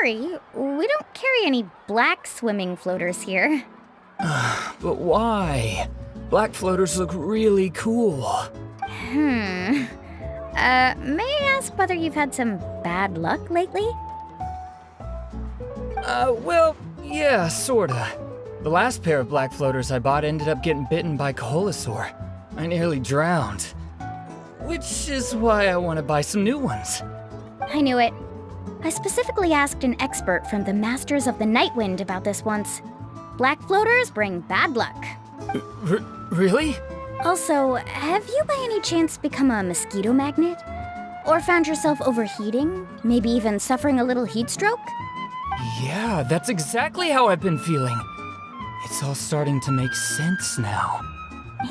sorry, we don't carry any black swimming floaters here. But why? Black floaters look really cool. May I ask whether you've had some bad luck lately? Well, yeah, sorta. The last pair of black floaters I bought ended up getting bitten by Koholosaur. I nearly drowned. Which is why I want to buy some new ones. I knew it. I specifically asked an expert from the Masters of the Nightwind about this once. Black floaters bring bad luck. Really? Also, have you by any chance become a mosquito magnet? Or found yourself overheating? Maybe even suffering a little heat stroke? Yeah, that's exactly how I've been feeling. It's all starting to make sense now.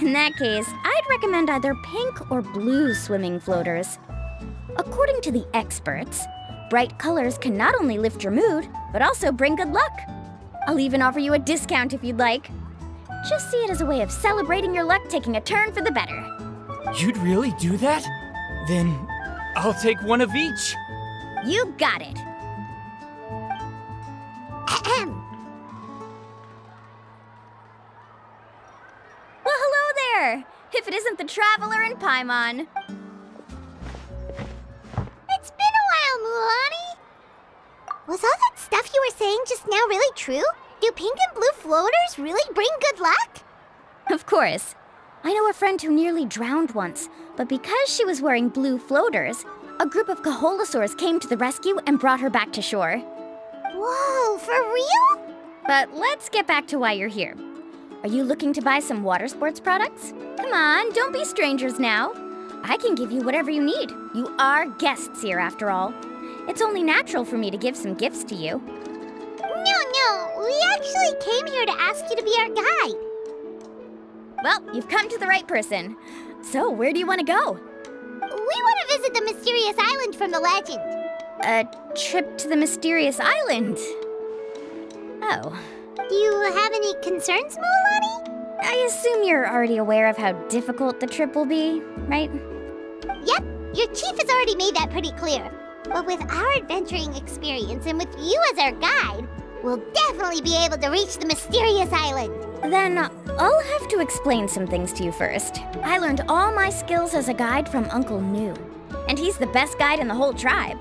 In that case, I'd recommend either pink or blue swimming floaters. According to the experts, bright colors can not only lift your mood, but also bring good luck. I'll even offer you a discount if you'd like. Just see it as a way of celebrating your luck taking a turn for the better. You'd really do that? Then I'll take one of each. You got it. Well, hello there! If it isn't the Traveler in Paimon. It's been a while, Mualani. Was all that stuff you were saying just now really true? Do pink and blue floaters really bring good luck? Of course. I know a friend who nearly drowned once, but because she was wearing blue floaters, a group of Koholosaurs came to the rescue and brought her back to shore. Whoa, for real? But let's get back to why you're here. Are you looking to buy some water sports products? Come on, don't be strangers now. I can give you whatever you need. You are guests here, after all. It's only natural for me to give some gifts to you. No, we actually came here to ask you to be our guide. Well, you've come to the right person. So, where do you want to go? We want to visit the mysterious island from the legend. A trip to the mysterious island? Oh. Do you have any concerns, Mualani? I assume you're already aware of how difficult the trip will be, right? Yep, your chief has already made that pretty clear. But with our adventuring experience and with you as our guide, we'll definitely be able to reach the mysterious island. Then I'll have to explain some things to you first. I learned all my skills as a guide from Uncle New, and he's the best guide in the whole tribe.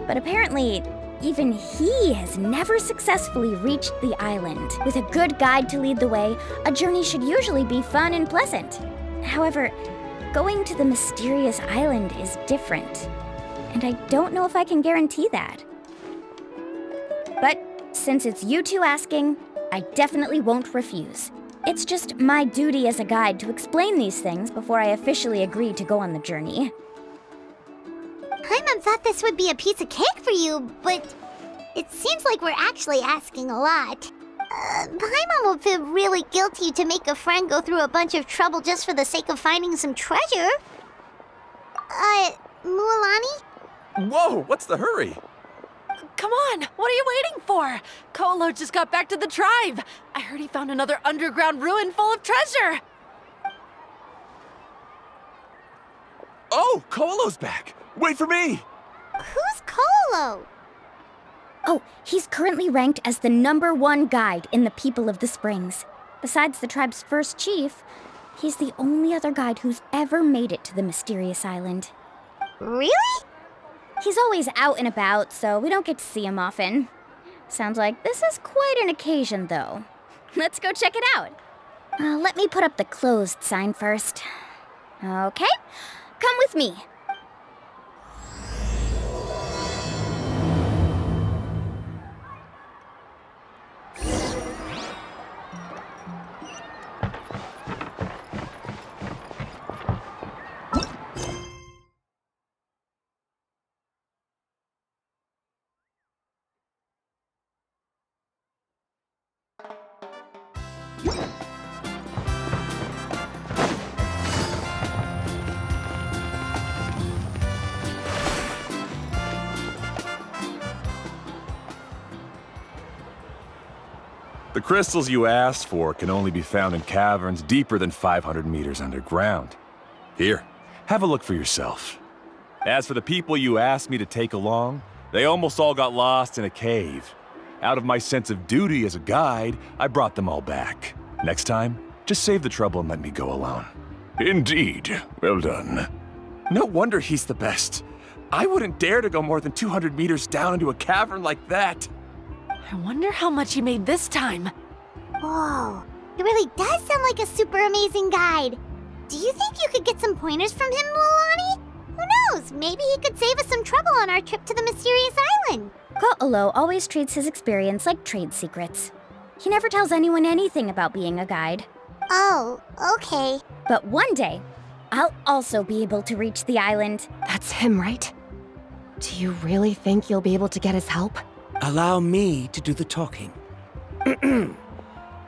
But apparently, even he has never successfully reached the island. With a good guide to lead the way, a journey should usually be fun and pleasant. However, going to the mysterious island is different, and I don't know if I can guarantee that. But since it's you two asking, I definitely won't refuse. It's just my duty as a guide to explain these things before I officially agree to go on the journey. Paimon thought this would be a piece of cake for you, but it seems like we're actually asking a lot. Paimon will feel really guilty to make a friend go through a bunch of trouble just for the sake of finding some treasure. Mualani? Whoa, what's the hurry? Come on, what are you waiting for? Kolo just got back to the tribe. I heard he found another underground ruin full of treasure. Oh, Kolo's back. Wait for me. Who's Kolo? Oh, he's currently ranked as the #1 guide in the People of the Springs. Besides the tribe's first chief, he's the only other guide who's ever made it to the mysterious island. Really? He's always out and about, so we don't get to see him often. Sounds like this is quite an occasion, though. Let's go check it out. Let me put up the closed sign first. Okay, come with me. The crystals you asked for can only be found in caverns deeper than 500 meters underground. Here, have a look for yourself. As for the people you asked me to take along, They almost all got lost in a cave. Out of my sense of duty as a guide, I brought them all back. Next time, just save the trouble and let me go alone. Indeed. Well done. No wonder he's the best. I wouldn't dare to go more than 200 meters down into a cavern like that. I wonder how much he made this time. Whoa, he really does sound like a super amazing guide. Do you think you could get some pointers from him, Mualani? Who knows? Maybe he could save us some trouble on our trip to the mysterious island. Ko'olo always treats his experience like trade secrets. He never tells anyone anything about being a guide. Oh, okay. But one day, I'll also be able to reach the island. That's him, right? Do you really think you'll be able to get his help? Allow me to do the talking.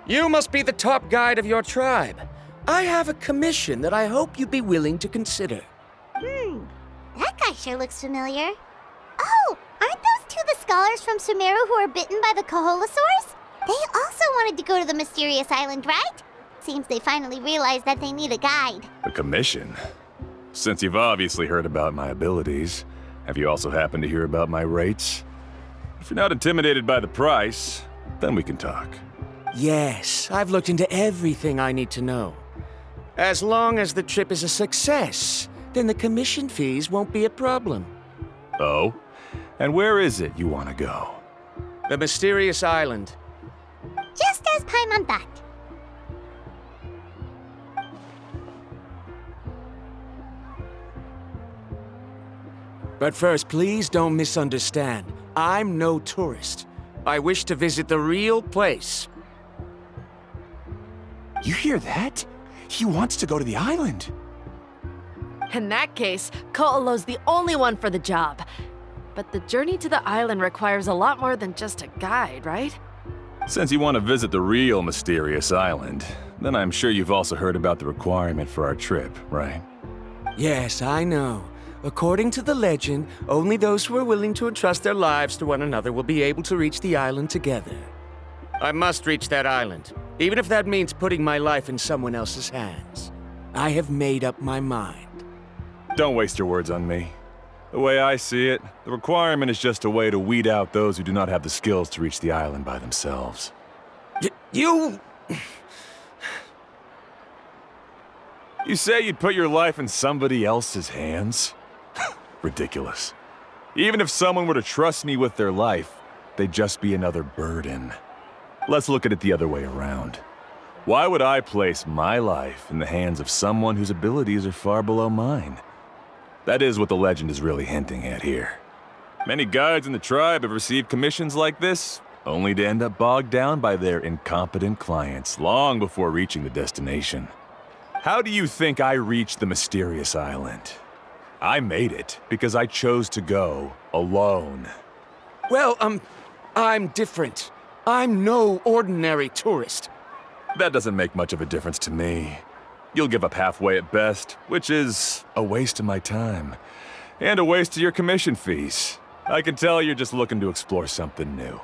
You must be the top guide of your tribe. I have a commission that I hope you'd be willing to consider. That guy sure looks familiar. Oh, aren't those two the scholars from Sumeru who were bitten by the Koholosaurs? They also wanted to go to the mysterious island, right? Seems they finally realized that they need a guide. A commission? Since you've obviously heard about my abilities, have you also happened to hear about my rates? If you're not intimidated by the price, then we can talk. Yes, I've looked into everything I need to know. As long as the trip is a success, then the commission fees won't be a problem. Oh? And where is it you want to go? The mysterious island. Just as Paimon thought. But first, please don't misunderstand. I'm no tourist. I wish to visit the real place. You hear that? He wants to go to the island. In that case, Ko'olo's the only one for the job. But the journey to the island requires a lot more than just a guide, right? Since you want to visit the real mysterious island, then I'm sure you've also heard about the requirement for our trip, right? Yes, I know. According to the legend, only those who are willing to entrust their lives to one another will be able to reach the island together. I must reach that island, even if that means putting my life in someone else's hands. I have made up my mind. Don't waste your words on me. The way I see it, the requirement is just a way to weed out those who do not have the skills to reach the island by themselves. You... You say you'd put your life in somebody else's hands? Ridiculous. Even if someone were to trust me with their life, they'd just be another burden. Let's look at it the other way around. Why would I place my life in the hands of someone whose abilities are far below mine? That is what the legend is really hinting at here. Many guides in the tribe have received commissions like this, only to end up bogged down by their incompetent clients long before reaching the destination. How do you think I reached the mysterious island? I made it because I chose to go alone. Well, I'm different. I'm no ordinary tourist. That doesn't make much of a difference to me. You'll give up halfway at best, which is a waste of my time. And a waste of your commission fees. I can tell you're just looking to explore something new.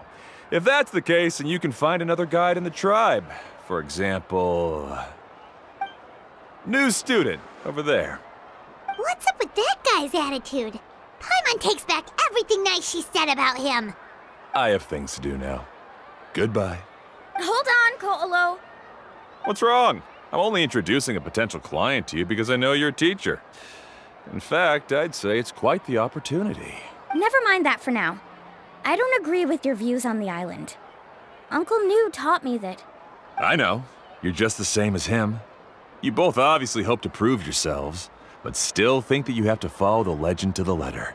If that's the case, then you can find another guide in the tribe. For example... new student, over there. What's up with that guy's attitude? Paimon takes back everything nice she said about him. I have things to do now. Goodbye. Hold on, Ko'olo. What's wrong? I'm only introducing a potential client to you because I know you're a teacher. In fact, I'd say it's quite the opportunity. Never mind that for now. I don't agree with your views on the island. Uncle New taught me that. I know. You're just the same as him. You both obviously hope to prove yourselves, but still think that you have to follow the legend to the letter.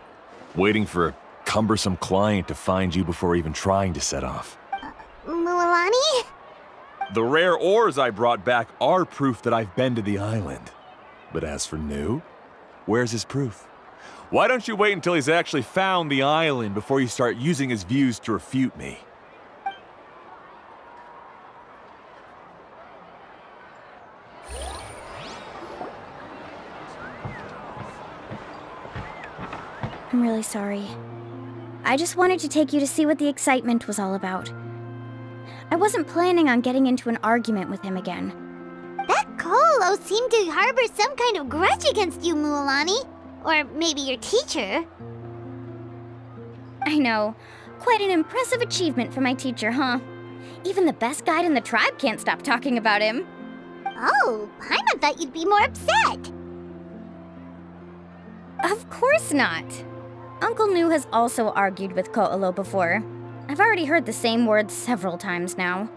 Waiting for a cumbersome client to find you before even trying to set off. Mualani? The rare ores I brought back are proof that I've been to the island. But as for New, where's his proof? Why don't you wait until he's actually found the island before you start using his views to refute me? I'm really sorry. I just wanted to take you to see what the excitement was all about. I wasn't planning on getting into an argument with him again. That Ko'olo seemed to harbor some kind of grudge against you, Mualani. Or maybe your teacher. I know. Quite an impressive achievement for my teacher, huh? Even the best guide in the tribe can't stop talking about him. Oh, Paimon thought you'd be more upset. Of course not. Uncle Nu has also argued with Ko'olo before. I've already heard the same words several times now.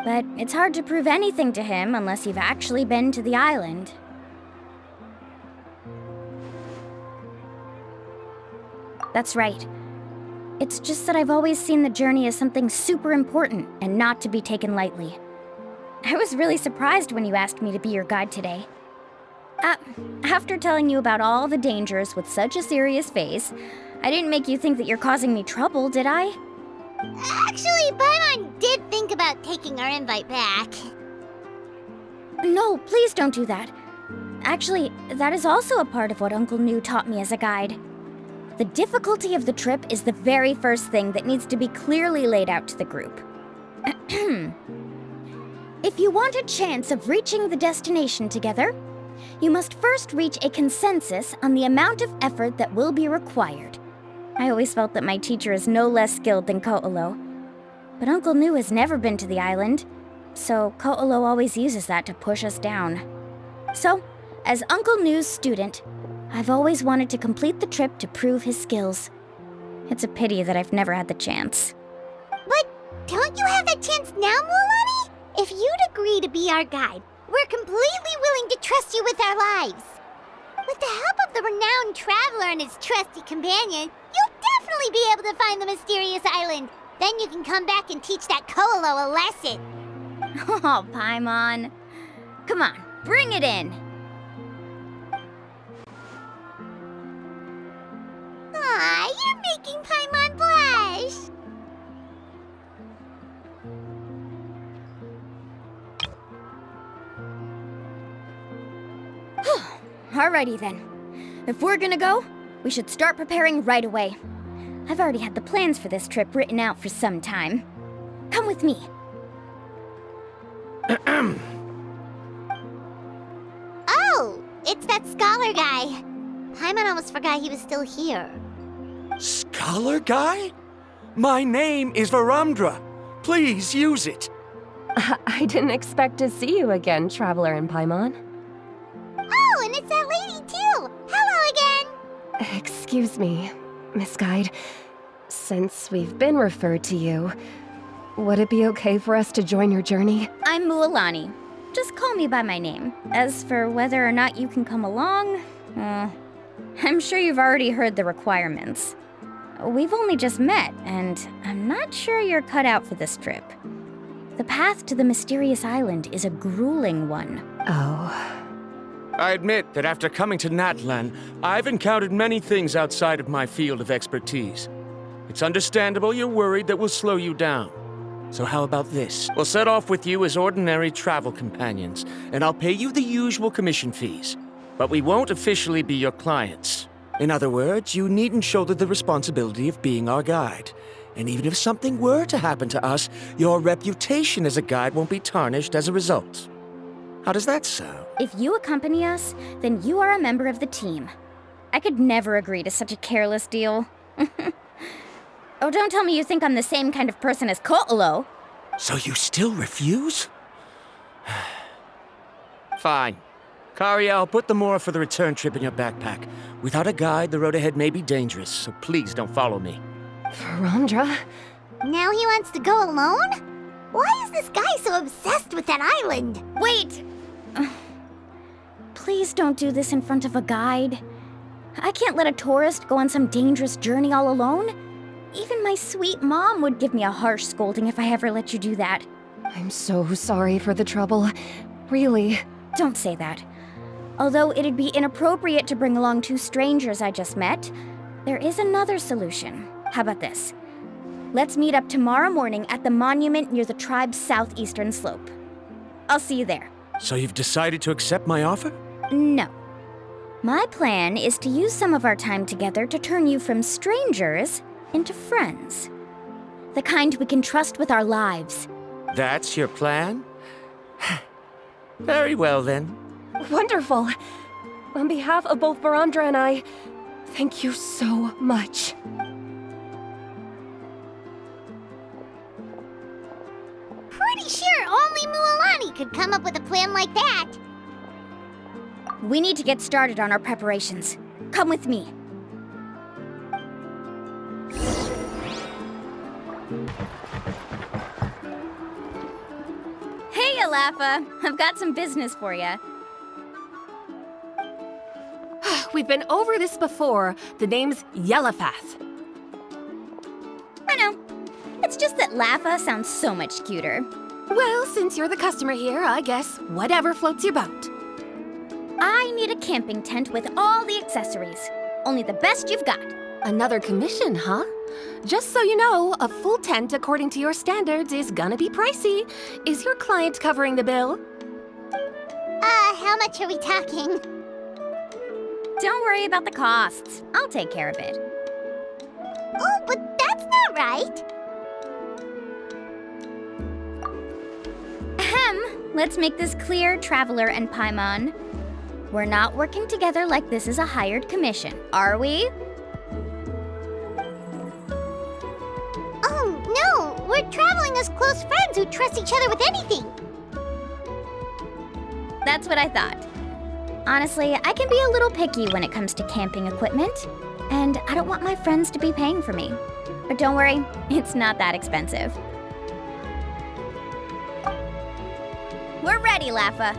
But it's hard to prove anything to him unless you've actually been to the island. That's right. It's just that I've always seen the journey as something super important and not to be taken lightly. I was really surprised when you asked me to be your guide today. After telling you about all the dangers with such a serious face, I didn't make you think that you're causing me trouble, did I? Actually, Paimon did think about taking our invite back. No, please don't do that. Actually, that is also a part of what Uncle Nu taught me as a guide. The difficulty of the trip is the very first thing that needs to be clearly laid out to the group. If you want a chance of reaching the destination together, you must first reach a consensus on the amount of effort that will be required. I always felt that my teacher is no less skilled than Ko'olo. But Uncle Nu has never been to the island, so Ko'olo always uses that to push us down. So, as Uncle Nu's student, I've always wanted to complete the trip to prove his skills. It's a pity that I've never had the chance. But don't you have that chance now, Mualani? If you'd agree to be our guide, we're completely willing to trust you with our lives. With the help of the renowned traveler and his trusty companion, you'll definitely be able to find the mysterious island. Then you can come back and teach that Ko'olo a lesson. Oh, Paimon. Come on, bring it in. Aw, you're making Paimon blush. Alrighty then. If we're gonna go, we should start preparing right away. I've already had the plans for this trip written out for some time. Come with me. Oh, it's that scholar guy. Paimon almost forgot he was still here. Scholar guy? My name is Viramdra. Please use it. I didn't expect to see you again, Traveler and Paimon. Oh, and it's that lady too. Hello again. Excuse me, Miss Guide. Since we've been referred to you, would it be okay for us to join your journey? I'm Mualani. Just call me by my name. As for whether or not you can come along, I'm sure you've already heard the requirements. We've only just met, and I'm not sure you're cut out for this trip. The path to the mysterious island is a grueling one. Oh. I admit that after coming to Natlan, I've encountered many things outside of my field of expertise. It's understandable you're worried that we'll slow you down. So how about this? We'll set off with you as ordinary travel companions, and I'll pay you the usual commission fees. But we won't officially be your clients. In other words, you needn't shoulder the responsibility of being our guide. And even if something were to happen to us, your reputation as a guide won't be tarnished as a result. How does that sound? If you accompany us, then you are a member of the team. I could never agree to such a careless deal. Oh, don't tell me you think I'm the same kind of person as Ko'olo. So you still refuse? Fine. Karya, I'll put the more for the return trip in your backpack. Without a guide, the road ahead may be dangerous, so please don't follow me. Viramdra? Now he wants to go alone? Why is this guy so obsessed with that island? Wait! Please don't do this in front of a guide. I can't let a tourist go on some dangerous journey all alone. Even my sweet mom would give me a harsh scolding if I ever let you do that. I'm so sorry for the trouble. Really. Don't say that. Although it'd be inappropriate to bring along two strangers I just met, there is another solution. How about this? Let's meet up tomorrow morning at the monument near the tribe's southeastern slope. I'll see you there. So you've decided to accept my offer? No. My plan is to use some of our time together to turn you from strangers into friends. The kind we can trust with our lives. That's your plan? Very well, then. Wonderful. On behalf of both Viramdra and I, thank you so much. could come up with a plan like that. We need to get started on our preparations. Come with me. Hey, Alafa. I've got some business for you. We've been over this before. The name's Yellowfath. I know. It's just that Lafa sounds so much cuter. Well, since you're the customer here, I guess whatever floats your boat. I need a camping tent with all the accessories. Only the best you've got. Another commission, huh? Just so you know, a full tent according to your standards is gonna be pricey. Is your client covering the bill? How much are we talking? Don't worry about the costs. I'll take care of it. Oh, but that's not right. Ahem. Let's make this clear, Traveler and Paimon. We're not working together like this is a hired commission, are we? Oh, no! We're traveling as close friends who trust each other with anything. That's what I thought. Honestly, I can be a little picky when it comes to camping equipment, and I don't want my friends to be paying for me. But don't worry, it's not that expensive. We're ready, Lafa.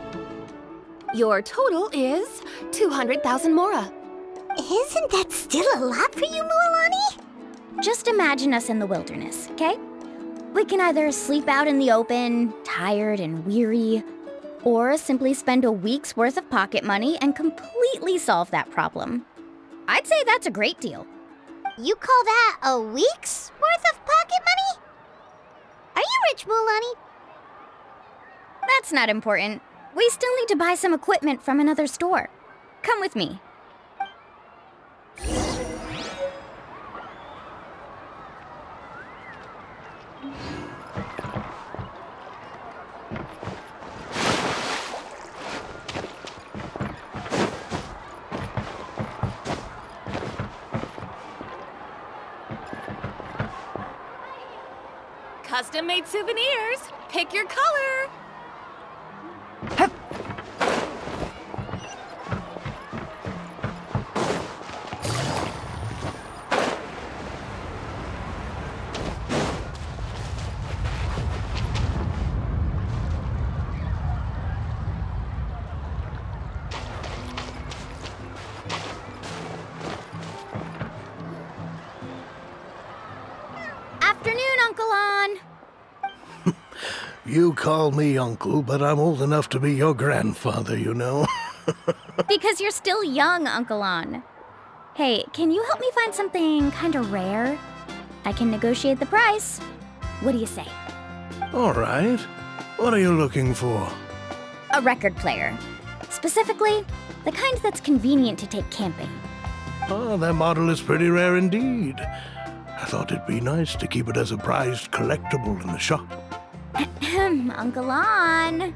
Your total is 200,000 mora. Isn't that still a lot for you, Mualani? Just imagine us in the wilderness, okay? We can either sleep out in the open, tired and weary, or simply spend a week's worth of pocket money and completely solve that problem. I'd say that's a great deal. You call that a week's worth of pocket money? Are you rich, Mualani? That's not important. We still need to buy some equipment from another store. Come with me. Custom-made souvenirs. Pick your color. Afternoon, Uncle On. You call me uncle, but I'm old enough to be your grandfather, you know. Because you're still young, Uncle On. Hey, can you help me find something kind of rare? I can negotiate the price. What do you say? All right. What are you looking for? A record player. Specifically, the kind that's convenient to take camping. Oh, that model is pretty rare indeed. I thought it'd be nice to keep it as a prized collectible in the shop. Uncle On.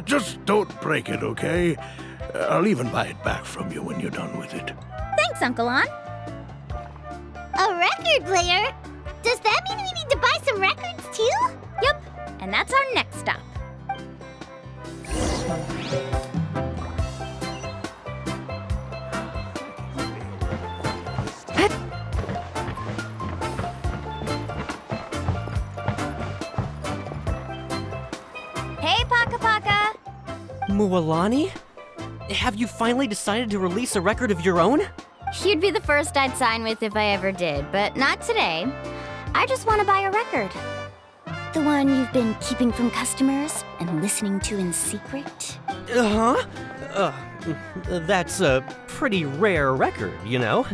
Just don't break it, okay? I'll even buy it back from you when you're done with it. Thanks, Uncle On. A record player? Does that mean we need to buy some records too? Yep, and that's our next stop. Hey, Paka Paka! Mualani? Have you finally decided to release a record of your own? You'd be the first I'd sign with if I ever did, but not today. I just want to buy a record. The one you've been keeping from customers and listening to in secret. That's a pretty rare record, you know?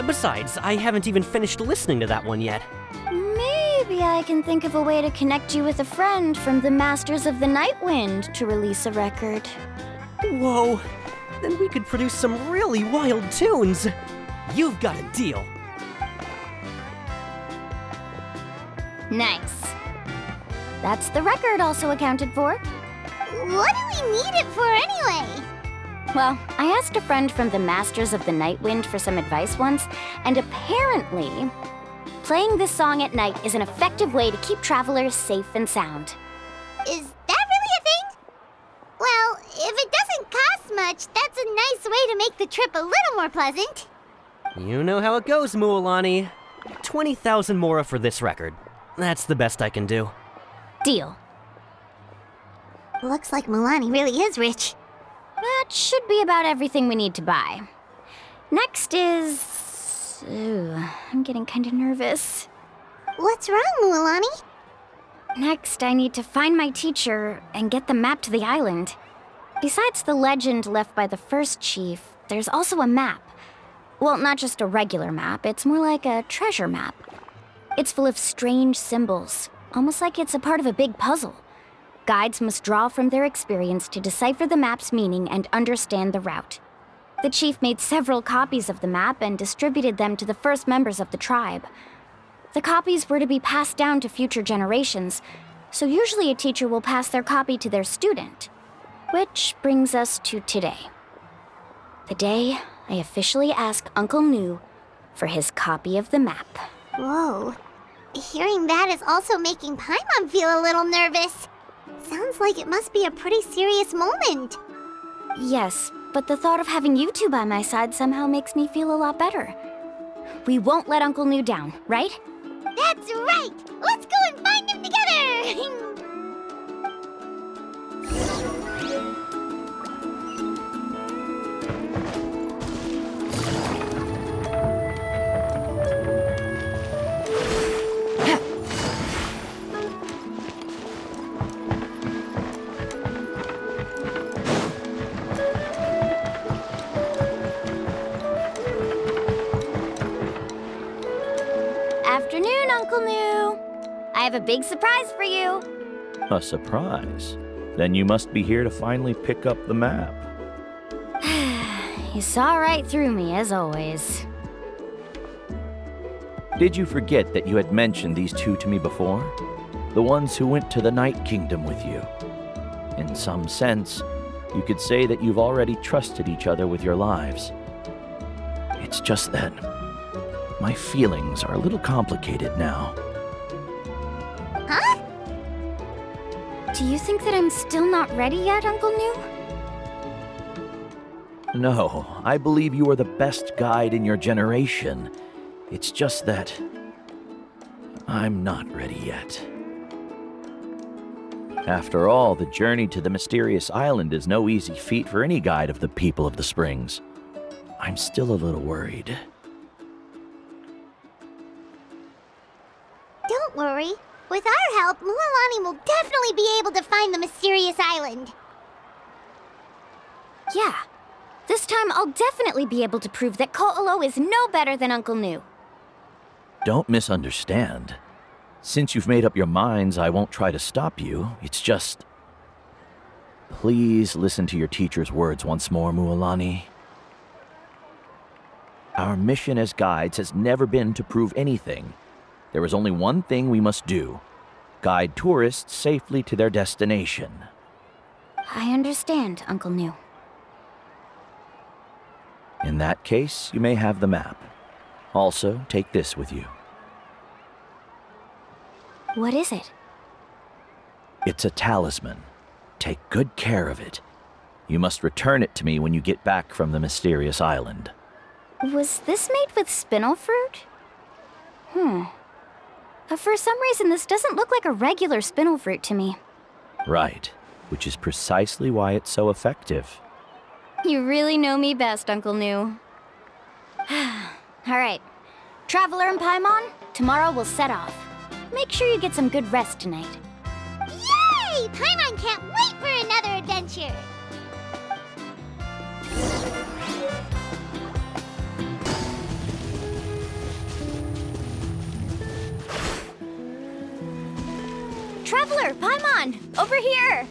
Besides, I haven't even finished listening to that one yet. Maybe I can think of a way to connect you with a friend from the Masters of the Night Wind to release a record. Whoa, then we could produce some really wild tunes. You've got a deal. Nice. That's the record also accounted for. What do we need it for anyway? Well, I asked a friend from the Masters of the Night Wind for some advice once, and apparently, playing this song at night is an effective way to keep travelers safe and sound. Is that really a thing? Well, if it doesn't cost much, that's a nice way to make the trip a little more pleasant. You know how it goes, Mualani. 20,000 mora for this record. That's the best I can do. Deal. Looks like Mualani really is rich. That should be about everything we need to buy. Next is... Ooh, I'm getting kind of nervous. What's wrong, Mualani? Next, I need to find my teacher and get the map to the island. Besides the legend left by the first chief, there's also a map. Well, not just a regular map, it's more like a treasure map. It's full of strange symbols, almost like it's a part of a big puzzle. Guides must draw from their experience to decipher the map's meaning and understand the route. The chief made several copies of the map and distributed them to the first members of the tribe. The copies were to be passed down to future generations, so usually a teacher will pass their copy to their student. Which brings us to today. The day I officially ask Uncle Nu for his copy of the map. Whoa. Hearing that is also making Paimon feel a little nervous. Sounds like it must be a pretty serious moment. Yes, but the thought of having you two by my side somehow makes me feel a lot better. We won't let Uncle Nu down, right? That's right! Let's go and find him together! Afternoon, Uncle Nu. I have a big surprise for you. A surprise? Then you must be here to finally pick up the map. You saw right through me, as always. Did you forget that you had mentioned these two to me before? The ones who went to the Night Kingdom with you. In some sense, you could say that you've already trusted each other with your lives. It's just that my feelings are a little complicated now. Huh? Do you think that I'm still not ready yet, Uncle Nu? No, I believe you are the best guide in your generation. It's just that I'm not ready yet. After all, the journey to the mysterious island is no easy feat for any guide of the people of the Springs. I'm still a little worried. Don't worry. With our help, Mualani will definitely be able to find the mysterious island. Yeah. This time I'll definitely be able to prove that Ko'olo is no better than Uncle Nu. Don't misunderstand. Since you've made up your minds, I won't try to stop you. It's just... Please listen to your teacher's words once more, Mualani. Our mission as guides has never been to prove anything. There is only one thing we must do. Guide tourists safely to their destination. I understand, Uncle Nu. In that case, you may have the map. Also, take this with you. What is it? It's a talisman. Take good care of it. You must return it to me when you get back from the mysterious island. Was this made with spinel fruit? For some reason, this doesn't look like a regular spinel fruit to me. Right, which is precisely why it's so effective. You really know me best, Uncle Nu. All right. Traveler and Paimon, tomorrow we'll set off. Make sure you get some good rest tonight. Yay! Paimon can't wait for another adventure! Traveler, Paimon, over here!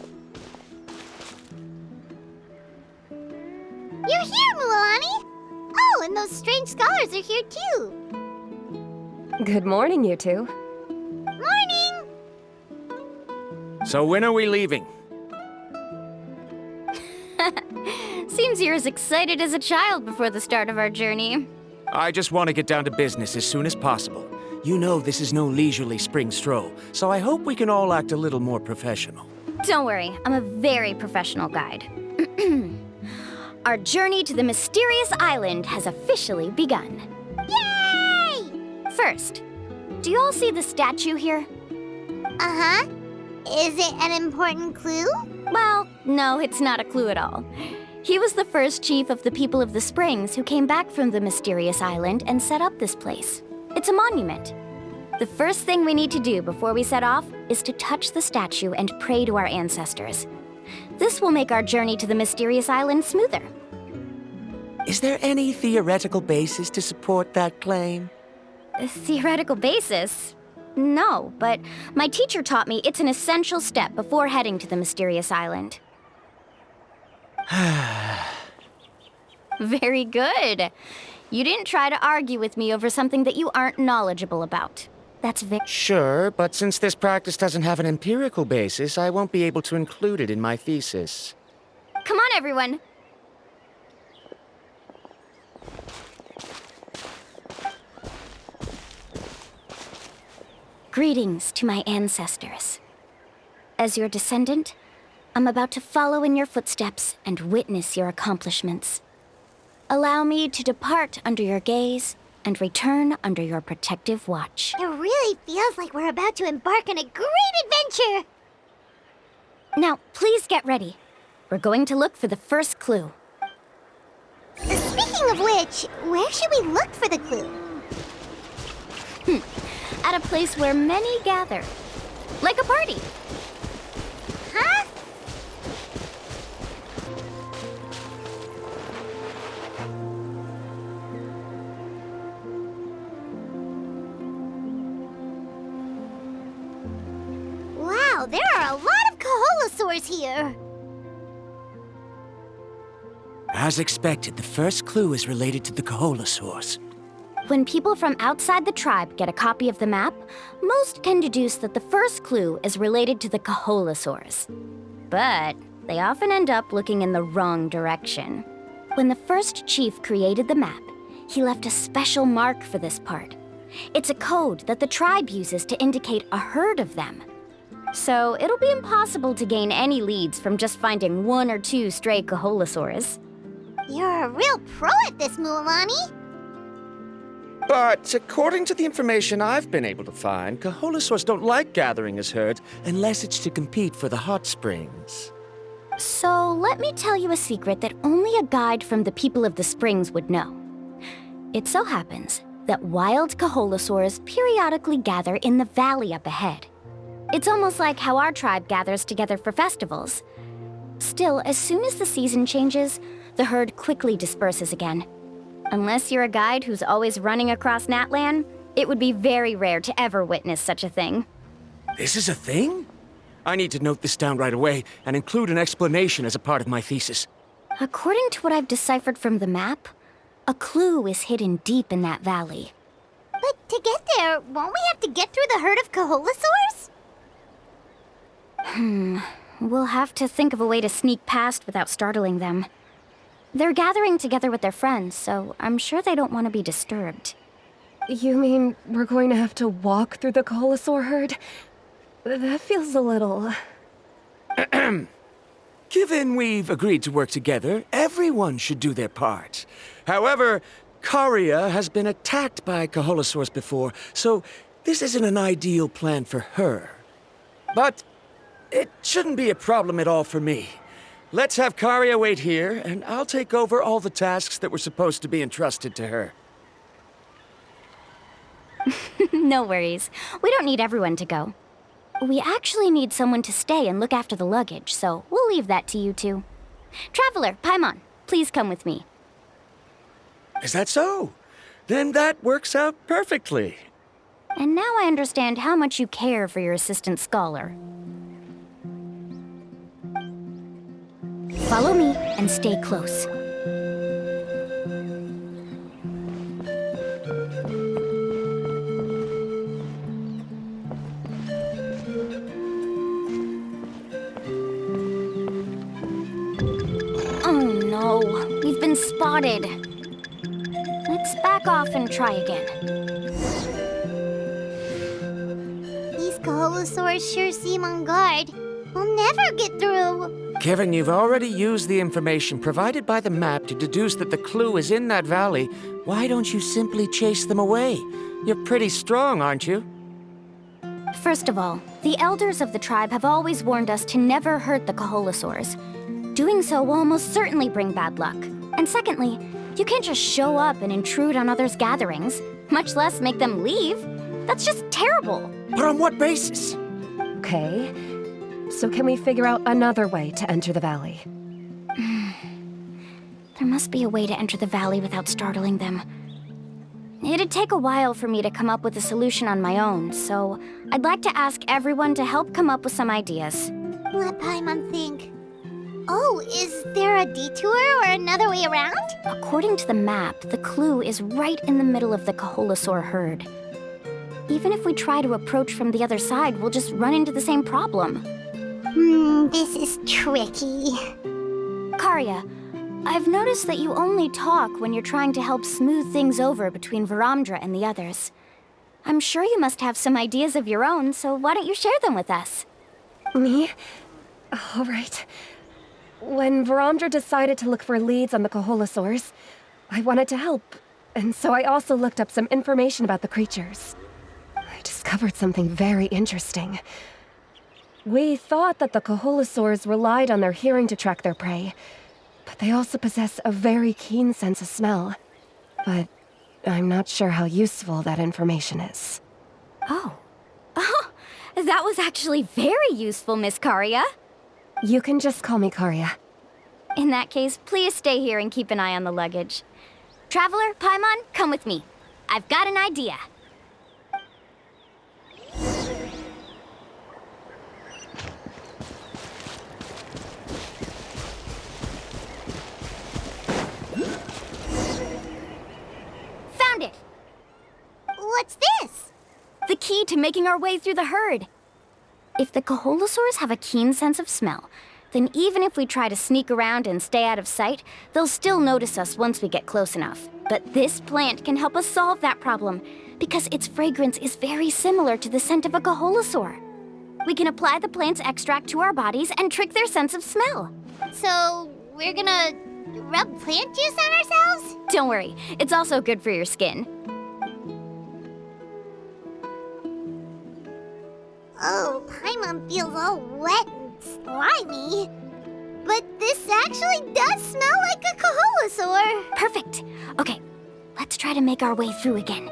You're here, Mualani! Oh, and those strange scholars are here too. Good morning, you two. Morning! So when are we leaving? Seems you're as excited as a child before the start of our journey. I just want to get down to business as soon as possible. You know this is no leisurely spring stroll, so I hope we can all act a little more professional. Don't worry, I'm a very professional guide. Our journey to the mysterious island has officially begun. Yay! First, do you all see the statue here? Uh-huh. Is it an important clue? Well, no, it's not a clue at all. He was the first chief of the people of the Springs who came back from the mysterious island and set up this place. It's a monument. The first thing we need to do before we set off is to touch the statue and pray to our ancestors. This will make our journey to the mysterious island smoother. Is there any theoretical basis to support that claim? A theoretical basis? No, but my teacher taught me it's an essential step before heading to the mysterious island. Very good. You didn't try to argue with me over something that you aren't knowledgeable about. That's Sure, but since this practice doesn't have an empirical basis, I won't be able to include it in my thesis. Come on, everyone. Greetings to my ancestors. As your descendant, I'm about to follow in your footsteps and witness your accomplishments. Allow me to depart under your gaze and return under your protective watch. It really feels like we're about to embark on a great adventure! Now, please get ready. We're going to look for the first clue. Speaking of which, where should we look for the clue? At a place where many gather. Like a party. Huh? Wow, there are a lot of Kaholosaurs here! As expected, the first clue is related to the Kaholosaurs. When people from outside the tribe get a copy of the map, most can deduce that the first clue is related to the Kaholosaurs. But they often end up looking in the wrong direction. When the first chief created the map, he left a special mark for this part. It's a code that the tribe uses to indicate a herd of them. So it'll be impossible to gain any leads from just finding one or two stray Kaholosaurs. You're a real pro at this, Mualani! But according to the information I've been able to find, Kaholosaurs don't like gathering as herds unless it's to compete for the hot springs. So let me tell you a secret that only a guide from the people of the springs would know. It so happens that wild Kaholosaurs periodically gather in the valley up ahead. It's almost like how our tribe gathers together for festivals. Still, as soon as the season changes, the herd quickly disperses again. Unless you're a guide who's always running across natlan, it would be very rare to ever witness such a thing. This is a thing? I need to note this down right away and include an explanation as a part of my thesis. According to what I've deciphered from the map, a clue is hidden deep in that valley. But to get there, won't we have to get through the herd of Kaholosaurs? We'll have to think of a way to sneak past without startling them. They're gathering together with their friends, so I'm sure they don't want to be disturbed. You mean we're going to have to walk through the Kaholosaur herd? That feels a little... Given we've agreed to work together, everyone should do their part. However, Karya has been attacked by Kaholosaurs before, so this isn't an ideal plan for her. But it shouldn't be a problem at all for me. Let's have Karya wait here, and I'll take over all the tasks that were supposed to be entrusted to her. No worries. We don't need everyone to go. We actually need someone to stay and look after the luggage, so we'll leave that to you two. Traveler, Paimon, please come with me. Is that so? Then that works out perfectly. And now I understand how much you care for your assistant scholar. Follow me and stay close. Oh no, we've been spotted. Let's back off and try again. These Kaholosaurs sure seem on guard. We'll never get through. Given you've already used the information provided by the map to deduce that the clue is in that valley, why don't you simply chase them away? You're pretty strong, aren't you? First of all, the elders of the tribe have always warned us to never hurt the Kaholasaurs. Doing so will almost certainly bring bad luck. And secondly, you can't just show up and intrude on others' gatherings, much less make them leave. That's just terrible. But on what basis? Okay. So can we figure out another way to enter the valley? There must be a way to enter the valley without startling them. It'd take a while for me to come up with a solution on my own, so I'd like to ask everyone to help come up with some ideas. Let Paimon think. Oh, is there a detour or another way around? According to the map, the clue is right in the middle of the Kaholasaur herd. Even if we try to approach from the other side, we'll just run into the same problem. This is tricky. Karya, I've noticed that you only talk when you're trying to help smooth things over between Viramdra and the others. I'm sure you must have some ideas of your own, so why don't you share them with us? Me? All right. When Viramdra decided to look for leads on the Kaholasaurs, I wanted to help, and so I also looked up some information about the creatures. I discovered something very interesting. We thought that the Kaholasaurs relied on their hearing to track their prey, but they also possess a very keen sense of smell. But I'm not sure how useful that information is. Oh, that was actually very useful, Miss Karya. You can just call me Karya. In that case, please stay here and keep an eye on the luggage. Traveler, Paimon, come with me. I've got an idea. Found it! What's this? The key to making our way through the herd. If the Kaholasaurs have a keen sense of smell, then even if we try to sneak around and stay out of sight, they'll still notice us once we get close enough. But this plant can help us solve that problem, because its fragrance is very similar to the scent of a Kaholasaur. We can apply the plant's extract to our bodies and trick their sense of smell. So, we're gonna rub plant juice on ourselves? Don't worry, it's also good for your skin. Oh, Paimon feels all wet and slimy. But this actually does smell like a Kaholasaur. Perfect. Okay, let's try to make our way through again.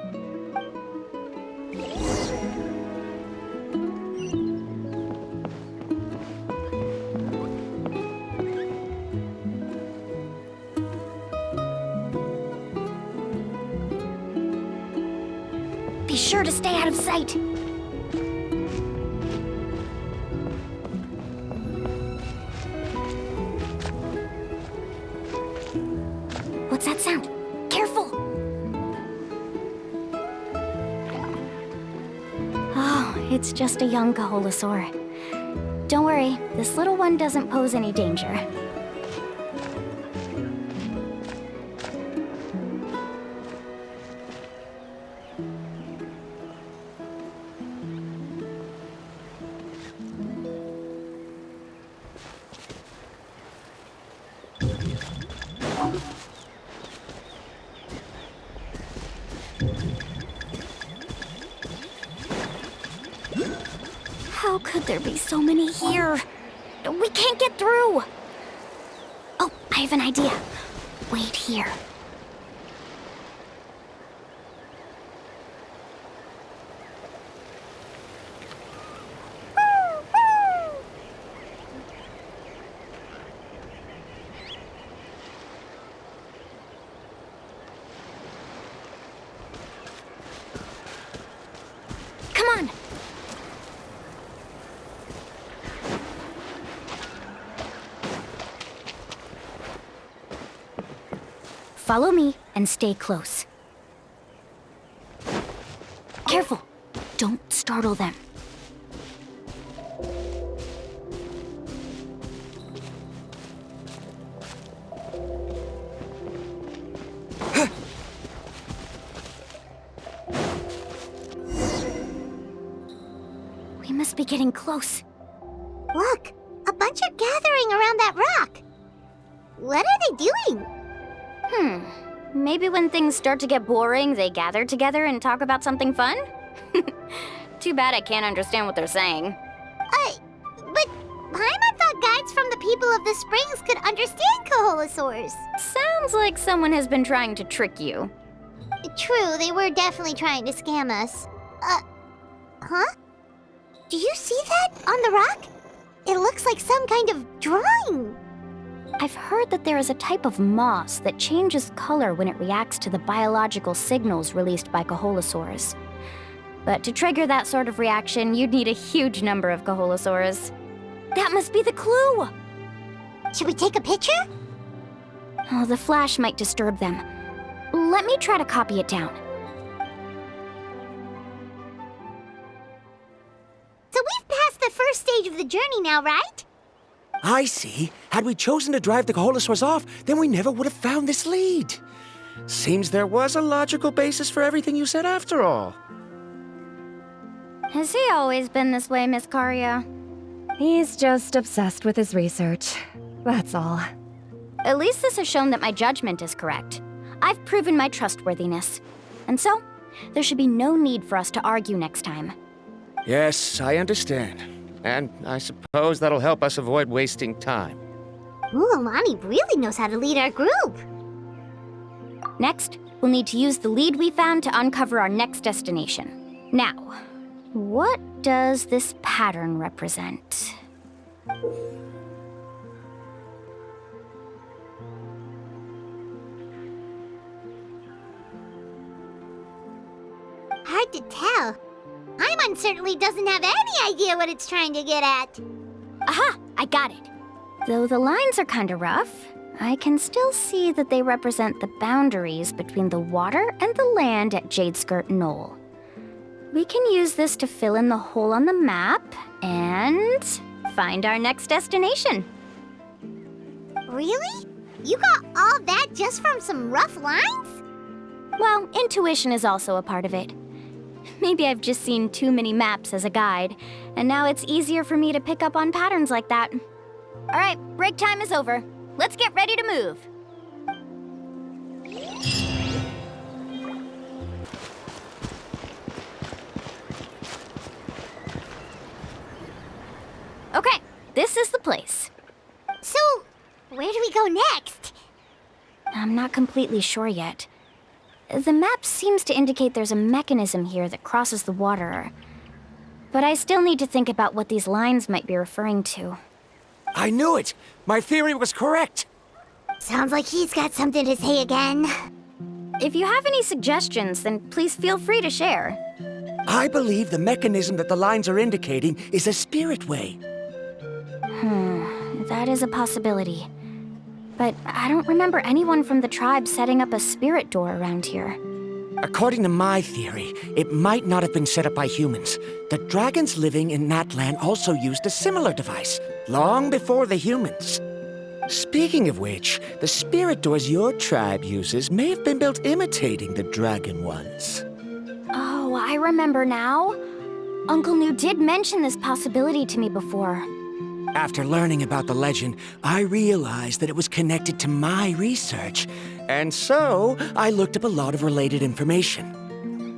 Be sure to stay out of sight. What's that sound? Careful! Oh, it's just a young Kaholasaur. Don't worry, this little one doesn't pose any danger. How could there be so many here? We can't get through! Oh, I have an idea. Wait here. Come on! Follow me and stay close. Careful! Don't startle them. We must be getting close. Look, a bunch are gathering around that rock. What are they doing? Maybe when things start to get boring, they gather together and talk about something fun? Too bad I can't understand what they're saying. But Paimon thought guides from the people of the springs could understand Kaholosaurs. Sounds like someone has been trying to trick you. True, they were definitely trying to scam us. Huh? Do you see that on the rock? It looks like some kind of drawing. I've heard that there is a type of moss that changes color when it reacts to the biological signals released by Kaholosaurs. But to trigger that sort of reaction, you'd need a huge number of Kaholosaurs. That must be the clue! Should we take a picture? Oh, the flash might disturb them. Let me try to copy it down. So we've passed the first stage of the journey now, right? I see. Had we chosen to drive the Kaholosaurs off, then we never would have found this lead. Seems there was a logical basis for everything you said after all. Has he always been this way, Miss Karya? He's just obsessed with his research. That's all. At least this has shown that my judgment is correct. I've proven my trustworthiness. And so, there should be no need for us to argue next time. Yes, I understand. And I suppose that'll help us avoid wasting time. Mualani really knows how to lead our group. Next, we'll need to use the lead we found to uncover our next destination. Now, what does this pattern represent? Hard to tell. Paimon certainly doesn't have any idea what it's trying to get at. Aha! I got it. Though the lines are kinda rough, I can still see that they represent the boundaries between the water and the land at Jadeskirt Knoll. We can use this to fill in the hole on the map and find our next destination. Really? You got all that just from some rough lines? Well, intuition is also a part of it. Maybe I've just seen too many maps as a guide, and now it's easier for me to pick up on patterns like that. All right, break time is over. Let's get ready to move. Okay, this is the place. So, where do we go next? I'm not completely sure yet. The map seems to indicate there's a mechanism here that crosses the water. But I still need to think about what these lines might be referring to. I knew it! My theory was correct! Sounds like he's got something to say again. If you have any suggestions, then please feel free to share. I believe the mechanism that the lines are indicating is a spirit way. That is a possibility. But I don't remember anyone from the tribe setting up a spirit door around here. According to my theory, it might not have been set up by humans. The dragons living in Natlan also used a similar device, long before the humans. Speaking of which, the spirit doors your tribe uses may have been built imitating the dragon ones. Oh, I remember now. Uncle New did mention this possibility to me before. After learning about the legend, I realized that it was connected to my research, and so I looked up a lot of related information.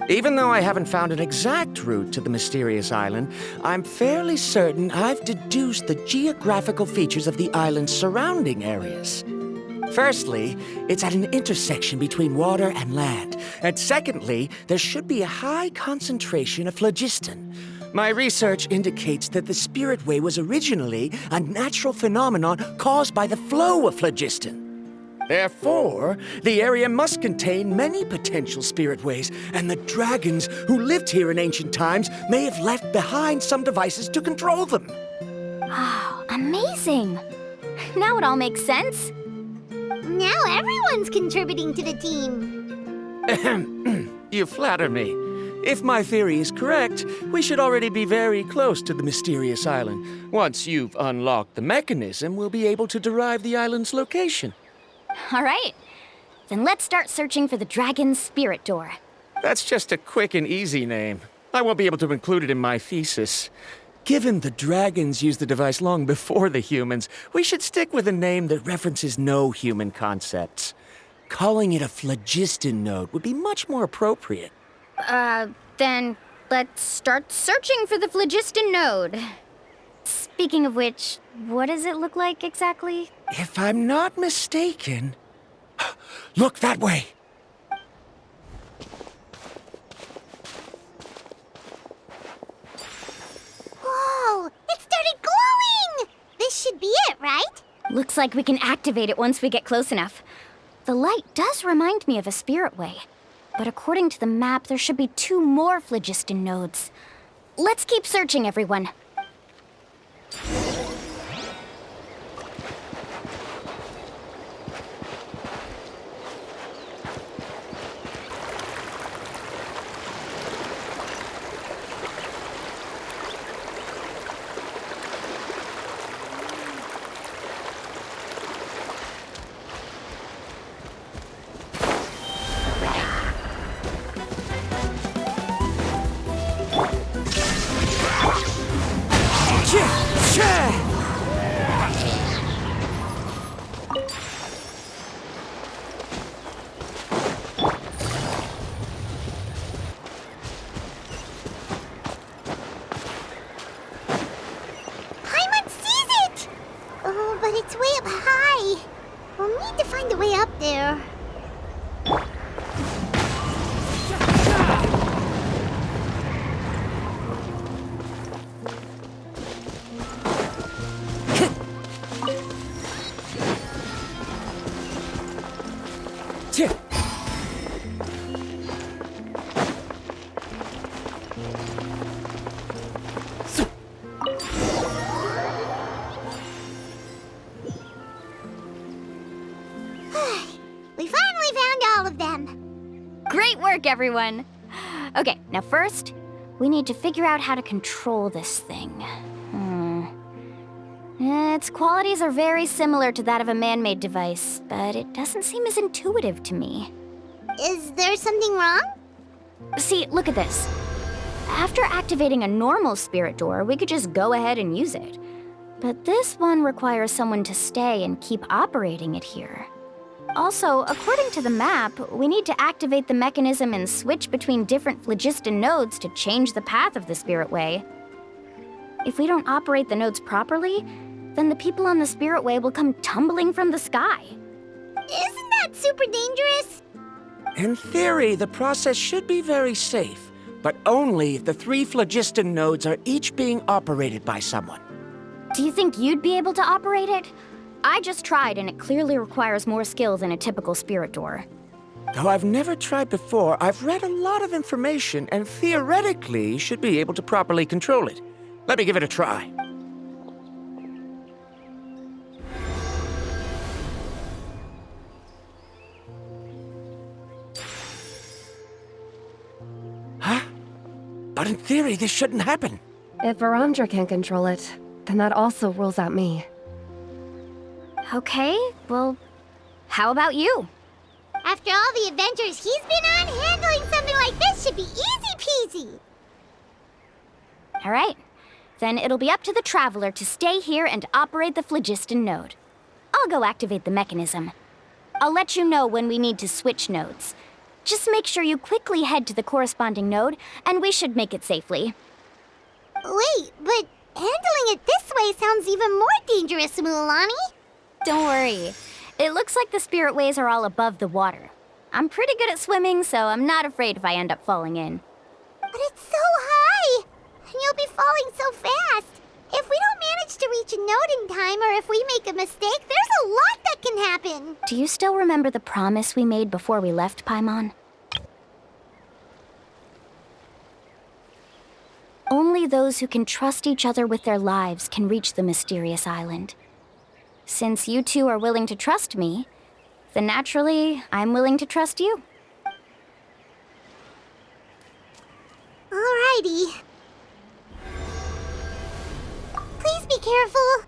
Even though I haven't found an exact route to the mysterious island, I'm fairly certain I've deduced the geographical features of the island's surrounding areas. Firstly, it's at an intersection between water and land, and secondly, there should be a high concentration of phlogiston. My research indicates that the Spirit Way was originally a natural phenomenon caused by the flow of phlogiston. Therefore, the area must contain many potential Spirit Ways, and the dragons who lived here in ancient times may have left behind some devices to control them. Wow, amazing! Now it all makes sense. Now everyone's contributing to the team. You flatter me. If my theory is correct, we should already be very close to the mysterious island. Once you've unlocked the mechanism, we'll be able to derive the island's location. All right. Then let's start searching for the dragon's spirit door. That's just a quick and easy name. I won't be able to include it in my thesis. Given the dragons used the device long before the humans, we should stick with a name that references no human concepts. Calling it a phlogiston node would be much more appropriate. Then let's start searching for the phlogiston node. Speaking of which, what does it look like exactly? If I'm not mistaken... Look that way! Whoa! It started glowing! This should be it, right? Looks like we can activate it once we get close enough. The light does remind me of a spirit way, but according to the map, there should be 2 more phlogiston nodes. Let's keep searching, everyone. Paimon sees it! Oh, but it's way up high. We'll need to find a way up there. We finally found all of them. Great work, everyone. Okay, now first, we need to figure out how to control this thing. Its qualities are very similar to that of a man-made device, but it doesn't seem as intuitive to me. Is there something wrong? See, look at this. After activating a normal spirit door, we could just go ahead and use it. But this one requires someone to stay and keep operating it here. Also, according to the map, we need to activate the mechanism and switch between different phlogiston nodes to change the path of the spirit way. If we don't operate the nodes properly, then the people on the spirit way will come tumbling from the sky. Isn't that super dangerous? In theory, the process should be very safe, but only if the 3 phlogiston nodes are each being operated by someone. Do you think you'd be able to operate it? I just tried, and it clearly requires more skill than a typical spirit door. Though I've never tried before, I've read a lot of information and theoretically should be able to properly control it. Let me give it a try. Huh? But in theory, this shouldn't happen. If Viramdra can control it, then that also rules out me. Okay, well, how about you? After all the adventures he's been on, handling something like this should be easy peasy. All right, then it'll be up to the Traveler to stay here and operate the phlogiston node. I'll go activate the mechanism. I'll let you know when we need to switch nodes. Just make sure you quickly head to the corresponding node, and we should make it safely. Wait, but handling it this way sounds even more dangerous, Mualani. Don't worry. It looks like the spirit ways are all above the water. I'm pretty good at swimming, so I'm not afraid if I end up falling in. But it's so high, and you'll be falling so fast. If we don't manage to reach a node in time, or if we make a mistake, there's a lot that can happen. Do you still remember the promise we made before we left, Paimon? Only those who can trust each other with their lives can reach the mysterious island. Since you two are willing to trust me, then naturally, I'm willing to trust you. Alrighty. Please be careful.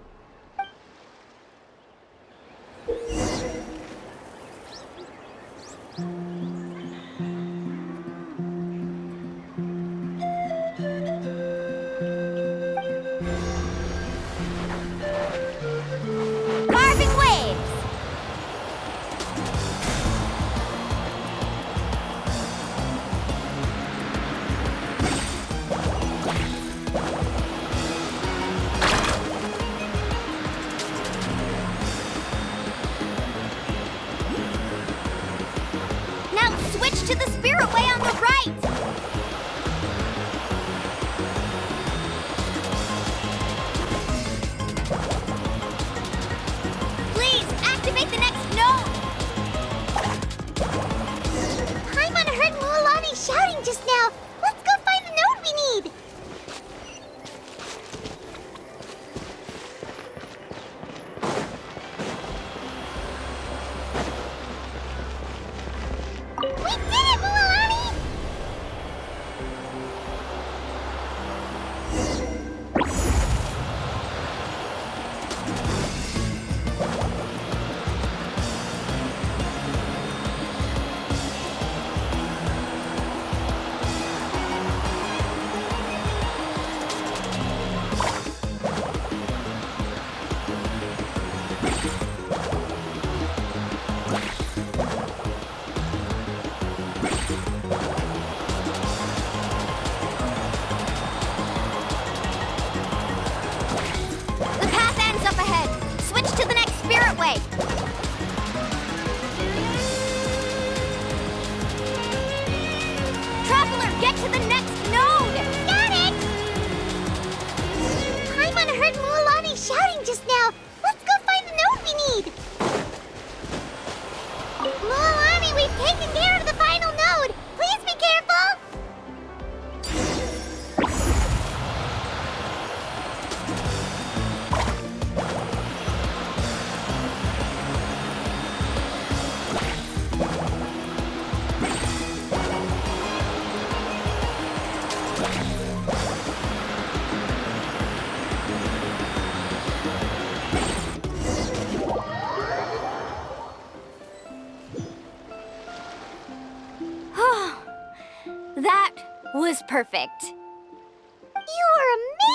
That was perfect. You were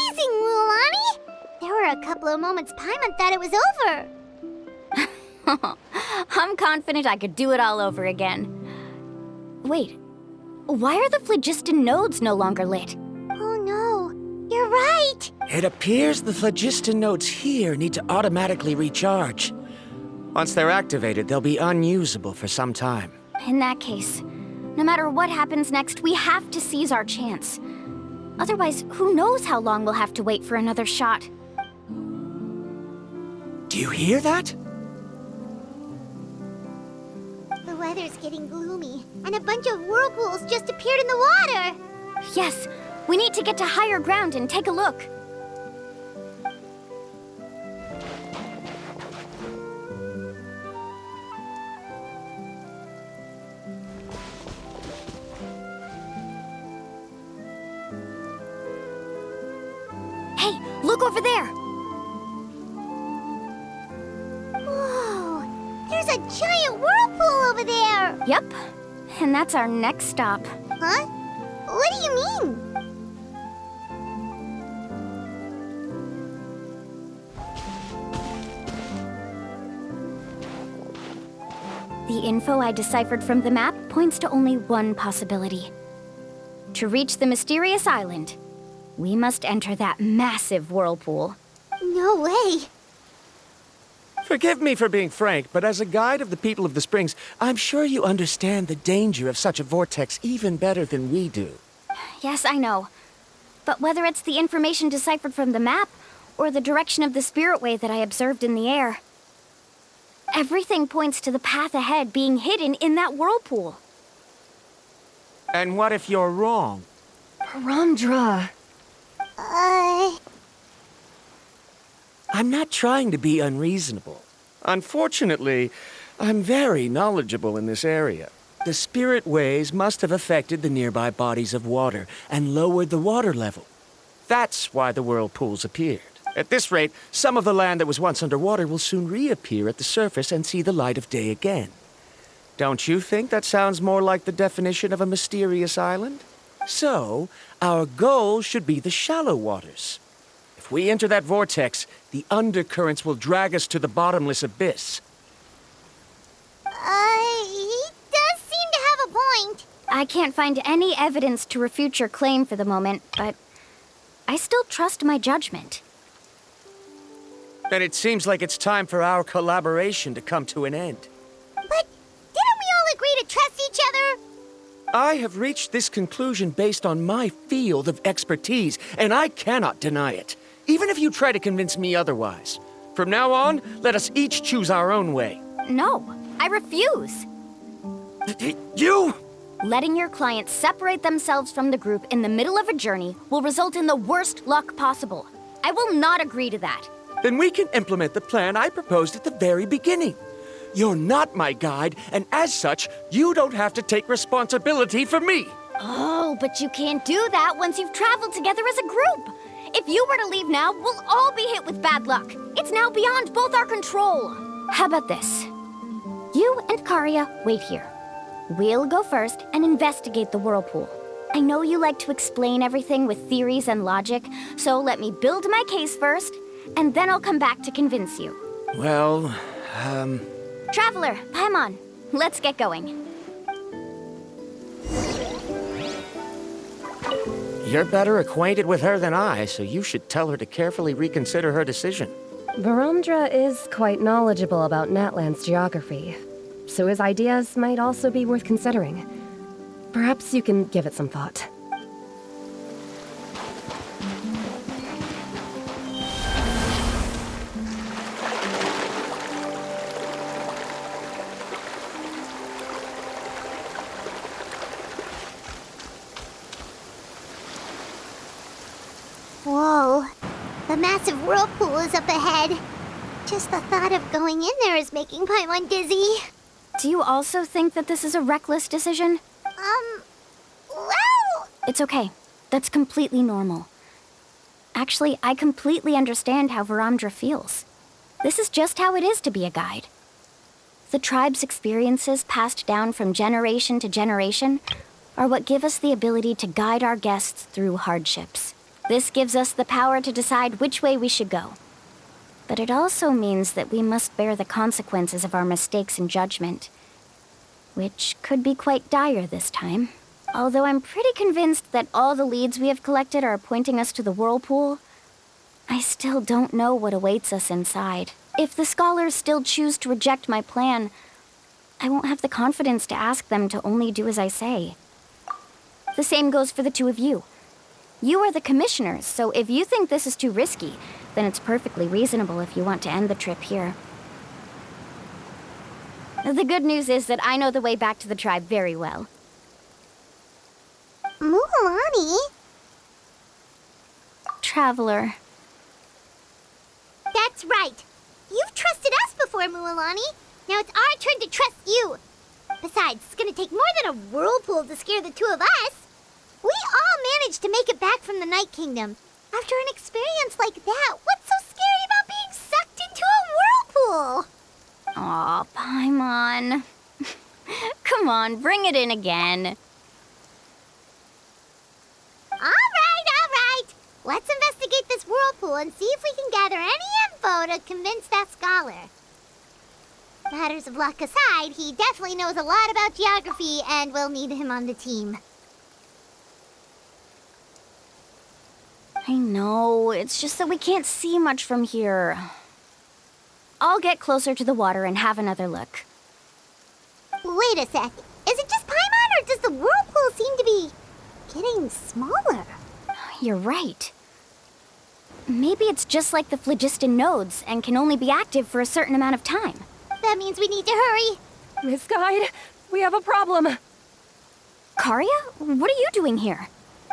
amazing, Mualani! There were a couple of moments Paimon thought it was over. I'm confident I could do it all over again. Wait, why are the phlogiston nodes no longer lit? Oh no, you're right! It appears the phlogiston nodes here need to automatically recharge. Once they're activated, they'll be unusable for some time. In that case, no matter what happens next, we have to seize our chance. Otherwise, who knows how long we'll have to wait for another shot. Do you hear that? The weather's getting gloomy, and a bunch of whirlpools just appeared in the water! Yes, we need to get to higher ground and take a look. Hey, look over there! Whoa! There's a giant whirlpool over there! Yep, and that's our next stop. Huh? What do you mean? The info I deciphered from the map points to only one possibility. To reach the mysterious island, we must enter that massive whirlpool. No way! Forgive me for being frank, but as a guide of the people of the Springs, I'm sure you understand the danger of such a vortex even better than we do. Yes, I know. But whether it's the information deciphered from the map, or the direction of the spirit wave that I observed in the air, everything points to the path ahead being hidden in that whirlpool. And what if you're wrong? Viramdra. I'm not trying to be unreasonable. Unfortunately, I'm very knowledgeable in this area. The spirit waves must have affected the nearby bodies of water and lowered the water level. That's why the whirlpools appeared. At this rate, some of the land that was once underwater will soon reappear at the surface and see the light of day again. Don't you think that sounds more like the definition of a mysterious island? So, our goal should be the shallow waters. If we enter that vortex, the undercurrents will drag us to the bottomless abyss. He does seem to have a point. I can't find any evidence to refute your claim for the moment, but I still trust my judgment. Then it seems like it's time for our collaboration to come to an end. But didn't we all agree to trust each other? I have reached this conclusion based on my field of expertise, and I cannot deny it, even if you try to convince me otherwise. From now on, let us each choose our own way. No, I refuse. You? Letting your clients separate themselves from the group in the middle of a journey will result in the worst luck possible. I will not agree to that. Then we can implement the plan I proposed at the very beginning. You're not my guide, and as such, you don't have to take responsibility for me. Oh, but you can't do that once you've traveled together as a group. If you were to leave now, we'll all be hit with bad luck. It's now beyond both our control. How about this? You and Karya wait here. We'll go first and investigate the whirlpool. I know you like to explain everything with theories and logic, so let me build my case first, and then I'll come back to convince you. Well, Traveler, Paimon, let's get going. You're better acquainted with her than I, so you should tell her to carefully reconsider her decision. Viramdra is quite knowledgeable about Natlan's geography, so his ideas might also be worth considering. Perhaps you can give it some thought. Whoa. The massive whirlpool is up ahead. Just the thought of going in there is making Paimon dizzy. Do you also think that this is a reckless decision? Well... It's okay. That's completely normal. Actually, I completely understand how Viramdra feels. This is just how it is to be a guide. The tribe's experiences passed down from generation to generation are what give us the ability to guide our guests through hardships. This gives us the power to decide which way we should go. But it also means that we must bear the consequences of our mistakes and judgment, which could be quite dire this time. Although I'm pretty convinced that all the leads we have collected are pointing us to the whirlpool, I still don't know what awaits us inside. If the scholars still choose to reject my plan, I won't have the confidence to ask them to only do as I say. The same goes for the two of you. You are the commissioners, so if you think this is too risky, then it's perfectly reasonable if you want to end the trip here. The good news is that I know the way back to the tribe very well. Mualani? Traveler. That's right. You've trusted us before, Mualani. Now it's our turn to trust you. Besides, it's gonna take more than a whirlpool to scare the two of us. We all managed to make it back from the Night Kingdom. After an experience like that, what's so scary about being sucked into a whirlpool? Aw, Paimon. Come on, bring it in again. All right. Let's investigate this whirlpool and see if we can gather any info to convince that scholar. Matters of luck aside, he definitely knows a lot about geography, and we'll need him on the team. I know, it's just that we can't see much from here. I'll get closer to the water and have another look. Wait a sec. Is it just Paimon, or does the whirlpool seem to be getting smaller? You're right. Maybe it's just like the phlogiston nodes and can only be active for a certain amount of time. That means we need to hurry. Miss Guide, we have a problem. Karya? What are you doing here?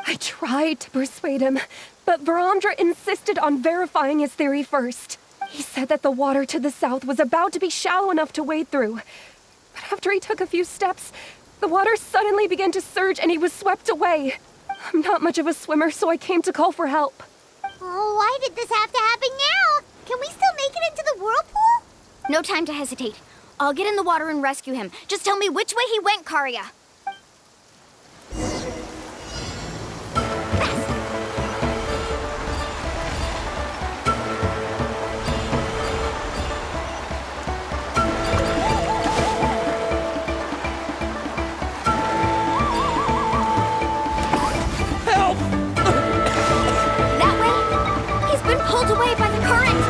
I tried to persuade him, but Viramdra insisted on verifying his theory first. He said that the water to the south was about to be shallow enough to wade through. But after he took a few steps, the water suddenly began to surge and he was swept away. I'm not much of a swimmer, so I came to call for help. Oh, why did this have to happen now? Can we still make it into the whirlpool? No time to hesitate. I'll get in the water and rescue him. Just tell me which way he went, Karya. Pulled away by the current!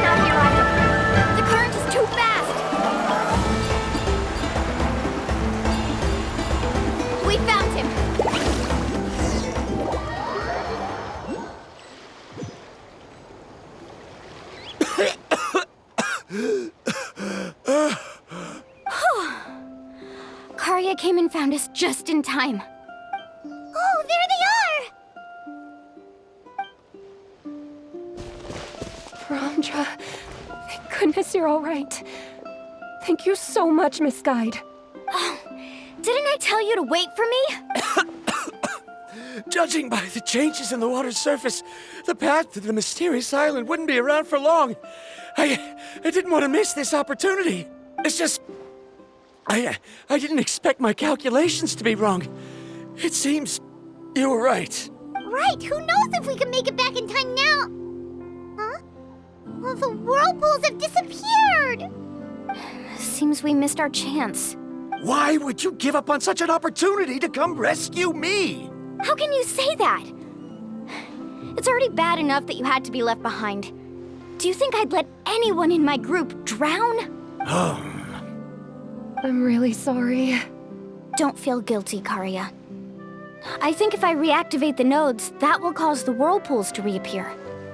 Not here either. The current is too fast! We found him! Karya came and found us just in time. Oh, there they are! Viramdra, thank goodness you're all right. Thank you so much, Miss Guide. Oh, didn't I tell you to wait for me? Judging by the changes in the water's surface, the path to the mysterious island wouldn't be around for long. I didn't want to miss this opportunity. It's just... I didn't expect my calculations to be wrong. It seems you were right. Right, who knows if we can make it back in time now? Huh? Well, the whirlpools have disappeared! Seems we missed our chance. Why would you give up on such an opportunity to come rescue me? How can you say that? It's already bad enough that you had to be left behind. Do you think I'd let anyone in my group drown? Oh. I'm really sorry. Don't feel guilty, Karya. I think if I reactivate the nodes, that will cause the whirlpools to reappear.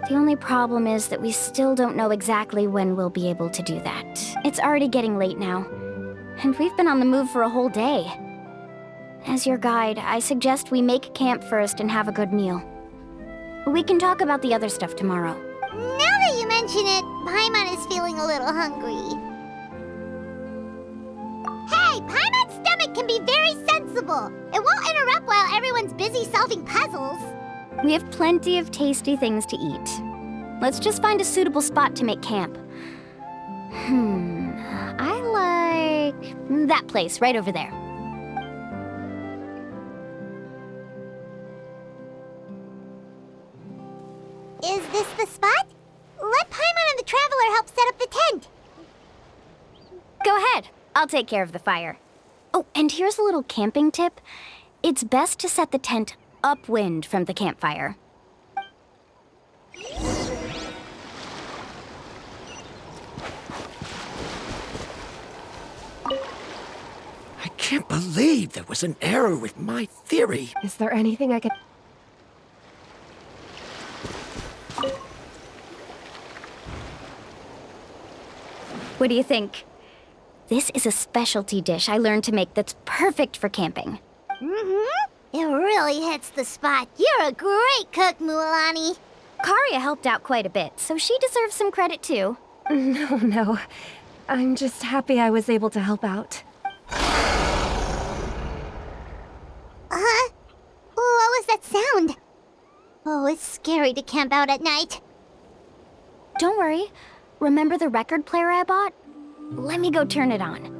The only problem is that we still don't know exactly when we'll be able to do that. It's already getting late now, and we've been on the move for a whole day. As your guide, I suggest we make camp first and have a good meal. We can talk about the other stuff tomorrow. Now that you mention it, Paimon is feeling a little hungry. it can be very sensible. It won't interrupt while everyone's busy solving puzzles. We have plenty of tasty things to eat. Let's just find a suitable spot to make camp. I like that place right over there. Is this the spot? Let Paimon and the Traveler help set up the tent. Go ahead. I'll take care of the fire. Oh, and here's a little camping tip. It's best to set the tent upwind from the campfire. I can't believe there was an error with my theory. Is there anything I could... What do you think? This is a specialty dish I learned to make that's perfect for camping. It really hits the spot. You're a great cook, Mualani. Karya helped out quite a bit, so she deserves some credit too. No. I'm just happy I was able to help out. What was that sound? Oh, it's scary to camp out at night. Don't worry. Remember the record player I bought? Let me go turn it on.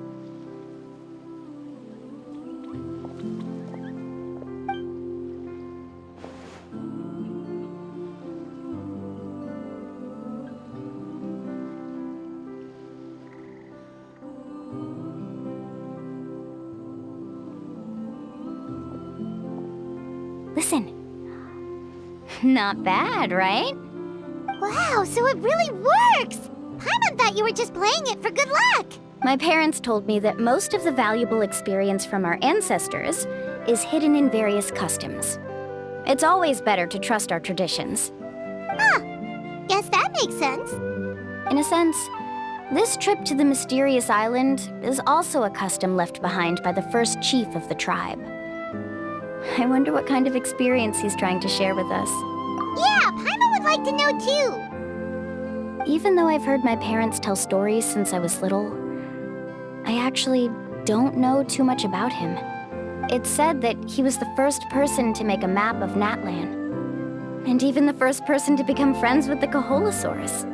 Listen. Not bad, right? Wow, so it really works! Paimon thought you were just playing it for good luck! My parents told me that most of the valuable experience from our ancestors is hidden in various customs. It's always better to trust our traditions. Guess that makes sense. In a sense, this trip to the mysterious island is also a custom left behind by the first chief of the tribe. I wonder what kind of experience he's trying to share with us. Yeah, Paimon would like to know too! Even though I've heard my parents tell stories since I was little, I actually don't know too much about him. It's said that he was the first person to make a map of Natlan, and even the first person to become friends with the Kaholasaurs.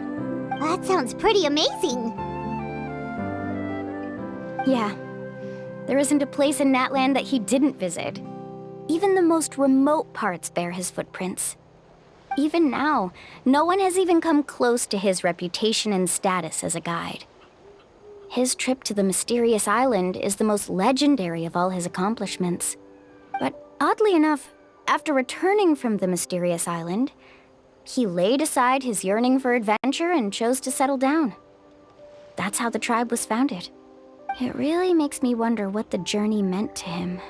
That sounds pretty amazing. Yeah, there isn't a place in Natlan that he didn't visit. Even the most remote parts bear his footprints. Even now, no one has even come close to his reputation and status as a guide. His trip to the mysterious island is the most legendary of all his accomplishments. But oddly enough, after returning from the mysterious island, he laid aside his yearning for adventure and chose to settle down. That's how the tribe was founded. It really makes me wonder what the journey meant to him.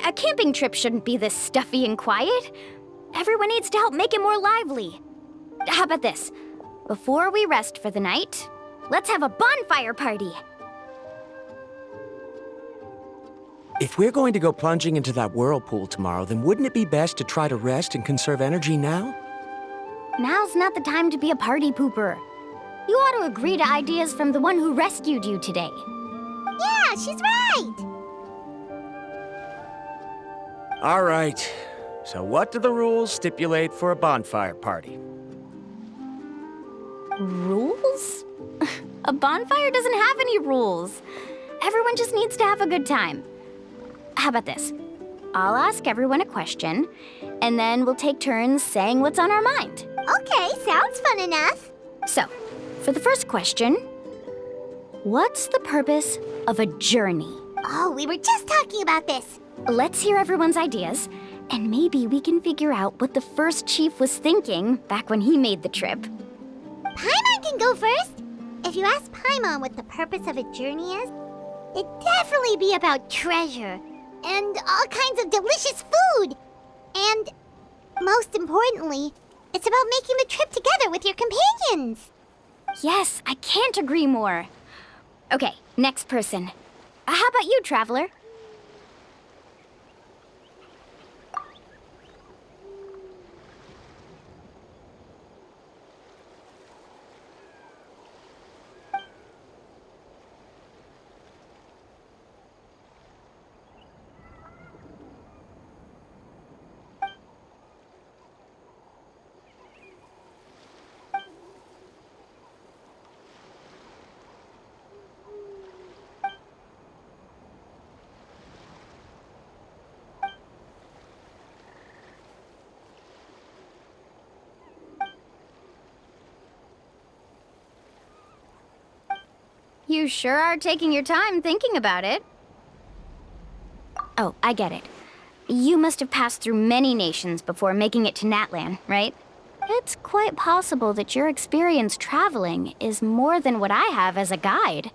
A camping trip shouldn't be this stuffy and quiet. Everyone needs to help make it more lively. How about this? Before we rest for the night, let's have a bonfire party. If we're going to go plunging into that whirlpool tomorrow, then wouldn't it be best to try to rest and conserve energy now? Now's not the time to be a party pooper. You ought to agree to ideas from the one who rescued you today. Yeah, she's right! All right. So what do the rules stipulate for a bonfire party? Rules? A bonfire doesn't have any rules. Everyone just needs to have a good time. How about this? I'll ask everyone a question, and then we'll take turns saying what's on our mind. Okay, sounds fun enough. So, for the first question, what's the purpose of a journey? Oh, we were just talking about this. Let's hear everyone's ideas, and maybe we can figure out what the first chief was thinking back when he made the trip. Paimon can go first. If you ask Paimon what the purpose of a journey is, it'd definitely be about treasure and all kinds of delicious food. And most importantly, it's about making the trip together with your companions. Yes, I can't agree more. Okay, next person. How about you, Traveler? You sure are taking your time thinking about it. Oh, I get it. You must have passed through many nations before making it to Natlan, right? It's quite possible that your experience traveling is more than what I have as a guide.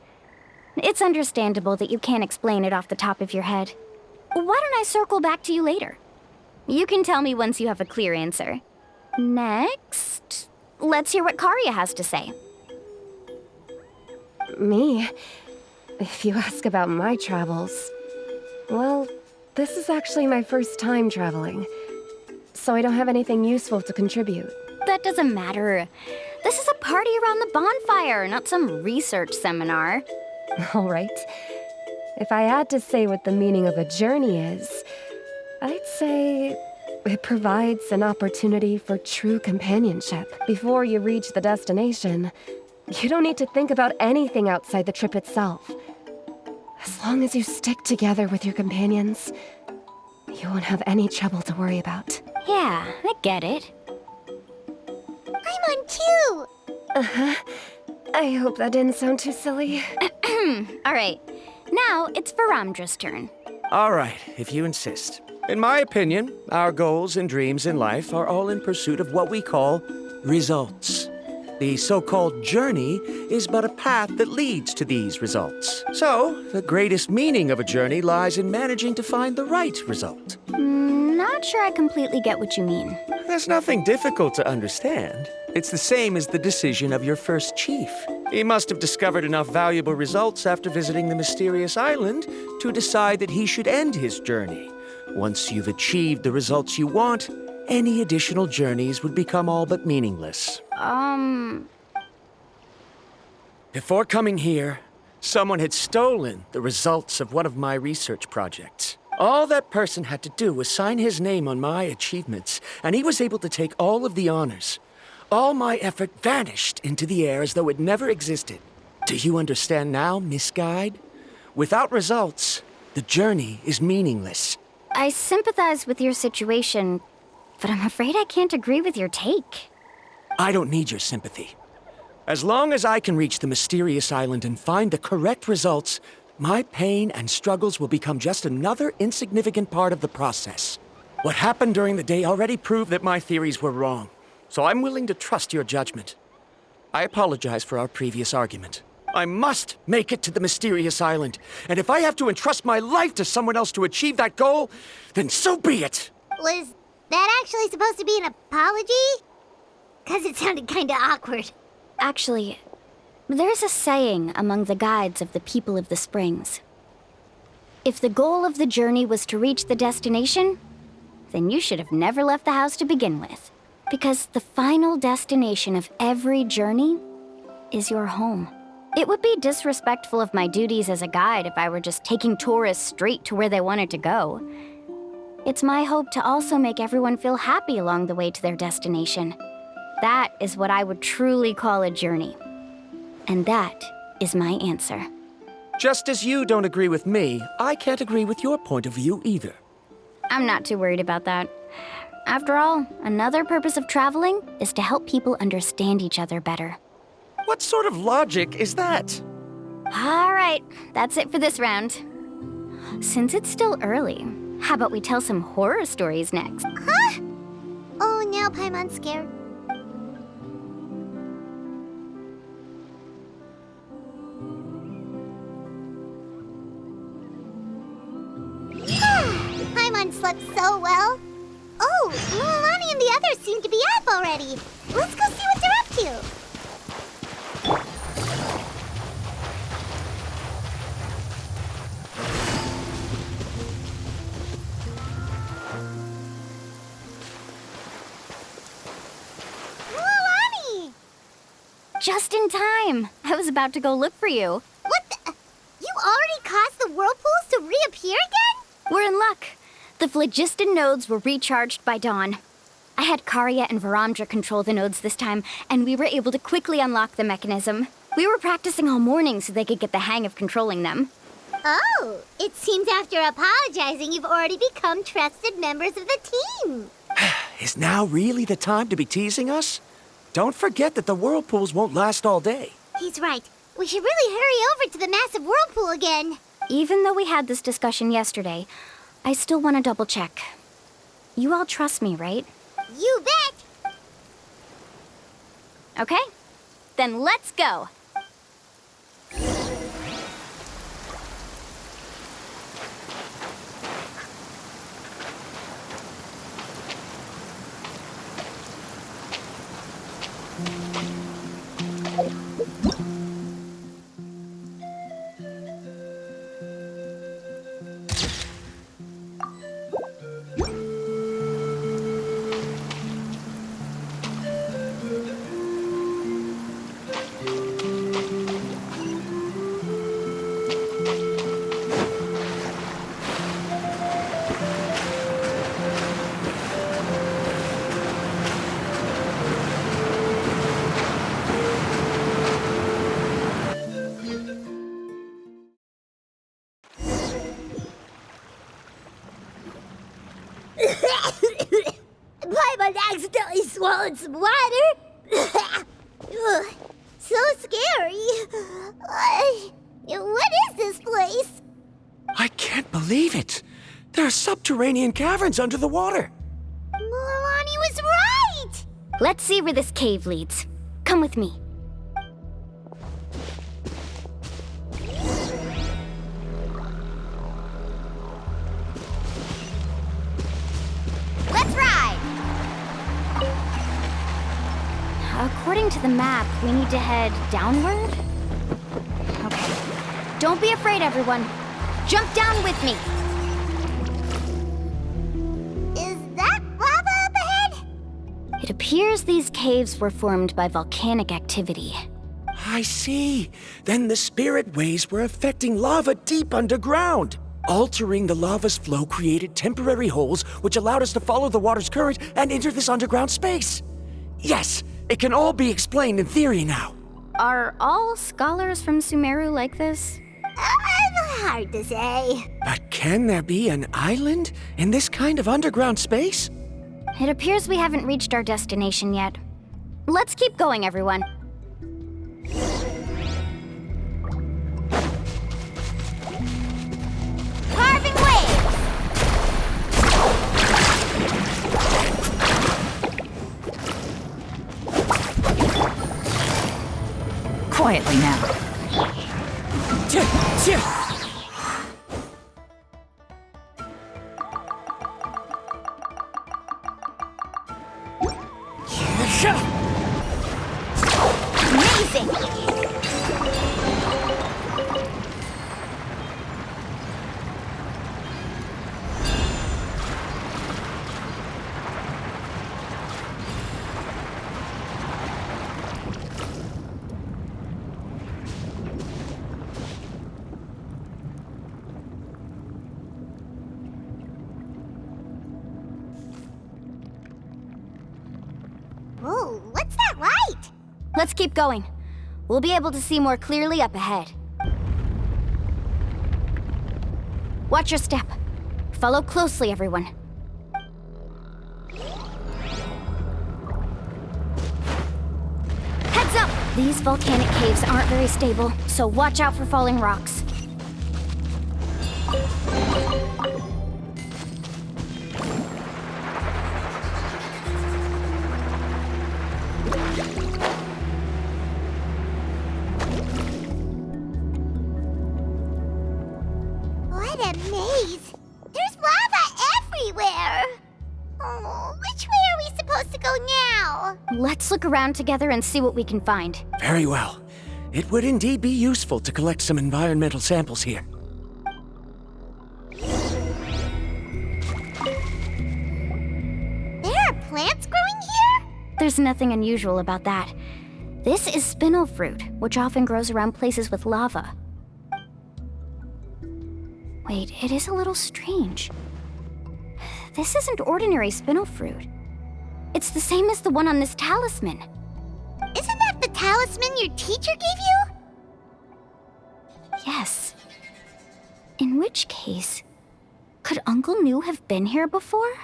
It's understandable that you can't explain it off the top of your head. Why don't I circle back to you later? You can tell me once you have a clear answer. Next, let's hear what Karya has to say. Me? If you ask about my travels, well, this is actually my first time traveling, so I don't have anything useful to contribute. That doesn't matter. This is a party around the bonfire, not some research seminar. All right. If I had to say what the meaning of a journey is, I'd say it provides an opportunity for true companionship. Before you reach the destination, you don't need to think about anything outside the trip itself. As long as you stick together with your companions, you won't have any trouble to worry about. Yeah, I get it. I'm on too! Uh-huh. I hope that didn't sound too silly. All right, now it's Viramdra's turn. All right, if you insist. In my opinion, our goals and dreams in life are all in pursuit of what we call results. The so-called journey is but a path that leads to these results. So, the greatest meaning of a journey lies in managing to find the right result. Not sure I completely get what you mean. There's nothing difficult to understand. It's the same as the decision of your first chief. He must have discovered enough valuable results after visiting the mysterious island to decide that he should end his journey. Once you've achieved the results you want, any additional journeys would become all but meaningless. Before coming here, someone had stolen the results of one of my research projects. All that person had to do was sign his name on my achievements, and he was able to take all of the honors. All my effort vanished into the air as though it never existed. Do you understand now, Miss Guide? Without results, the journey is meaningless. I sympathize with your situation, but I'm afraid I can't agree with your take. I don't need your sympathy. As long as I can reach the mysterious island and find the correct results, my pain and struggles will become just another insignificant part of the process. What happened during the day already proved that my theories were wrong, so I'm willing to trust your judgment. I apologize for our previous argument. I must make it to the mysterious island, and if I have to entrust my life to someone else to achieve that goal, then so be it! Was that actually supposed to be an apology? 'Cause it sounded kinda awkward. Actually, there's a saying among the guides of the people of the springs. If the goal of the journey was to reach the destination, then you should have never left the house to begin with. Because the final destination of every journey is your home. It would be disrespectful of my duties as a guide if I were just taking tourists straight to where they wanted to go. It's my hope to also make everyone feel happy along the way to their destination. That is what I would truly call a journey. And that is my answer. Just as you don't agree with me, I can't agree with your point of view either. I'm not too worried about that. After all, another purpose of traveling is to help people understand each other better. What sort of logic is that? All right, that's it for this round. Since it's still early, how about we tell some horror stories next? Huh? Oh, now Paimon's scared. Paimon slept so well. Oh, Mualani and the others seem to be up already. Let's go see what they're up to. Mualani! Just in time. I was about to go look for you. What the? You already caused the whirlpools to reappear again? We're in luck. The phlogiston nodes were recharged by dawn. I had Karya and Viramdra control the nodes this time, and we were able to quickly unlock the mechanism. We were practicing all morning so they could get the hang of controlling them. Oh, it seems after apologizing, you've already become trusted members of the team. Is now really the time to be teasing us? Don't forget that the whirlpools won't last all day. He's right. We should really hurry over to the massive whirlpool again. Even though we had this discussion yesterday, I still want to double check. You all trust me, right? You bet! Okay, then let's go! Paimon accidentally swallowed some water. Ugh, so scary. What is this place? I can't believe it. There are subterranean caverns under the water. Mualani was right! Let's see where this cave leads. Come with me. Let's ride! According to the map, we need to head downward? Okay. Don't be afraid, everyone. Jump down with me. Is that lava up ahead? It appears these caves were formed by volcanic activity. I see. Then the spirit waves were affecting lava deep underground. Altering the lava's flow created temporary holes which allowed us to follow the water's current and enter this underground space. Yes, it can all be explained in theory now. Are all scholars from Sumeru like this? Hard to say. But can there be an island in this kind of underground space? It appears we haven't reached our destination yet. Let's keep going, everyone. Carving waves! Quietly now. Amazing! Whoa, what's that light? Let's keep going. We'll be able to see more clearly up ahead. Watch your step. Follow closely, everyone. Heads up! These volcanic caves aren't very stable, so watch out for falling rocks. What a maze! There's lava everywhere! Oh, which way are we supposed to go now? Let's look around together and see what we can find. Very well. It would indeed be useful to collect some environmental samples here. There are plants growing here? There's nothing unusual about that. This is spinel fruit, which often grows around places with lava. Wait, it is a little strange. This isn't ordinary spinel fruit. It's the same as the one on this talisman. Isn't that the talisman your teacher gave you? Yes. In which case, could Uncle New have been here before?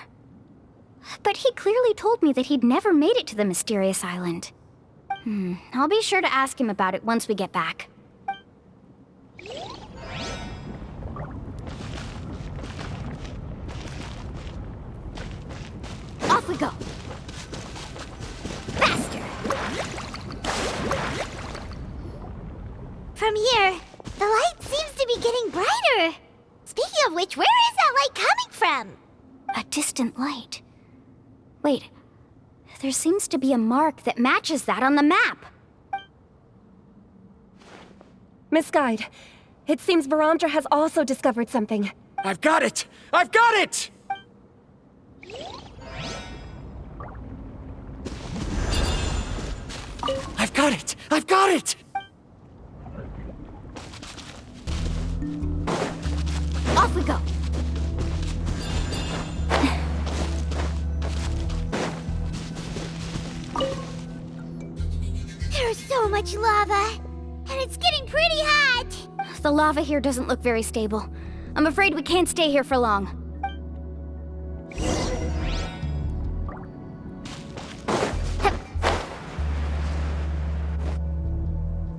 But he clearly told me that he'd never made it to the mysterious island. I'll be sure to ask him about it once we get back. Off we go. Faster. From here, the light seems to be getting brighter. Speaking of which, where is that light coming from? A distant light. Wait, there seems to be a mark that matches that on the map. Miss Guide, it seems Viramdra has also discovered something. I've got it! I've got it! I've got it! I've got it! Off we go. There's so much lava, and it's getting pretty hot. The lava here doesn't look very stable. I'm afraid we can't stay here for long.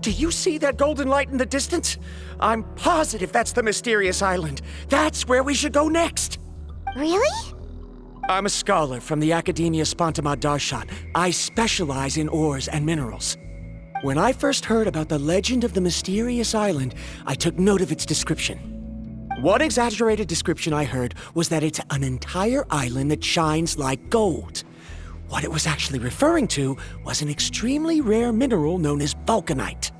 Do you see that golden light in the distance? I'm positive that's the mysterious island. That's where we should go next. Really? I'm a scholar from the Academia Spontamad Darshan. I specialize in ores and minerals. When I first heard about the legend of the mysterious island, I took note of its description. One exaggerated description I heard was that it's an entire island that shines like gold. What it was actually referring to was an extremely rare mineral known as vulcanite.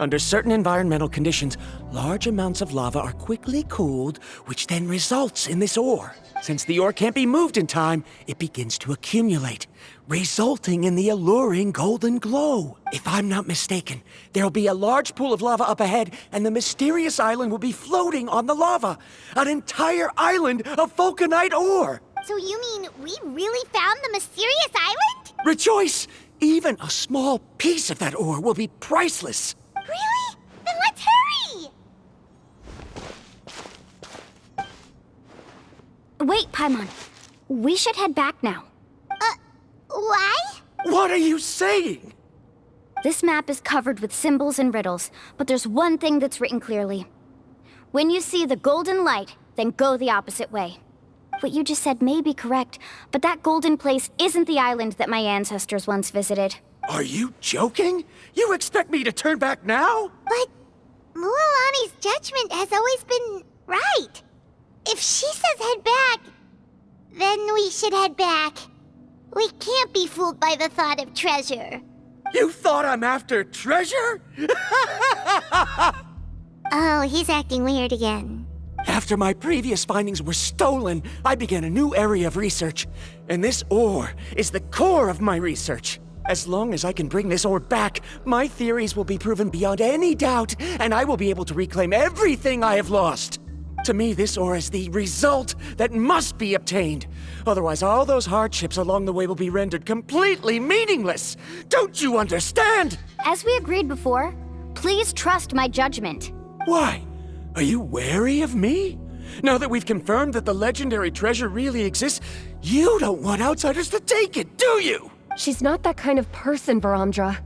Under certain environmental conditions, large amounts of lava are quickly cooled, which then results in this ore. Since the ore can't be moved in time, it begins to accumulate, resulting in the alluring golden glow. If I'm not mistaken, there'll be a large pool of lava up ahead, and the mysterious island will be floating on the lava. An entire island of vulcanite ore! So you mean we really found the mysterious island? Rejoice! Even a small piece of that ore will be priceless. Really? Then let's hurry! Wait, Paimon. We should head back now. Why? What are you saying? This map is covered with symbols and riddles, but there's one thing that's written clearly. When you see the golden light, then go the opposite way. What you just said may be correct, but that golden place isn't the island that my ancestors once visited. Are you joking? You expect me to turn back now? But Mualani's judgment has always been right. If she says head back, then we should head back. We can't be fooled by the thought of treasure. You thought I'm after treasure? Oh, he's acting weird again. After my previous findings were stolen, I began a new area of research. And this ore is the core of my research. As long as I can bring this ore back, my theories will be proven beyond any doubt, and I will be able to reclaim everything I have lost. To me, this ore is the result that must be obtained. Otherwise, all those hardships along the way will be rendered completely meaningless. Don't you understand? As we agreed before, please trust my judgment. Why? Are you wary of me? Now that we've confirmed that the legendary treasure really exists, you don't want outsiders to take it, do you? She's not that kind of person, Viramdra.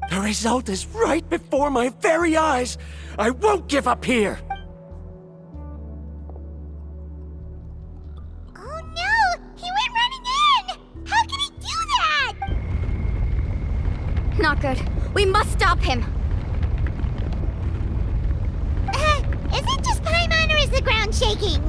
The result is right before my very eyes. I won't give up here. Oh no! He went running in! How can he do that? Not good. We must stop him. Is it just Paimon or is the ground shaking?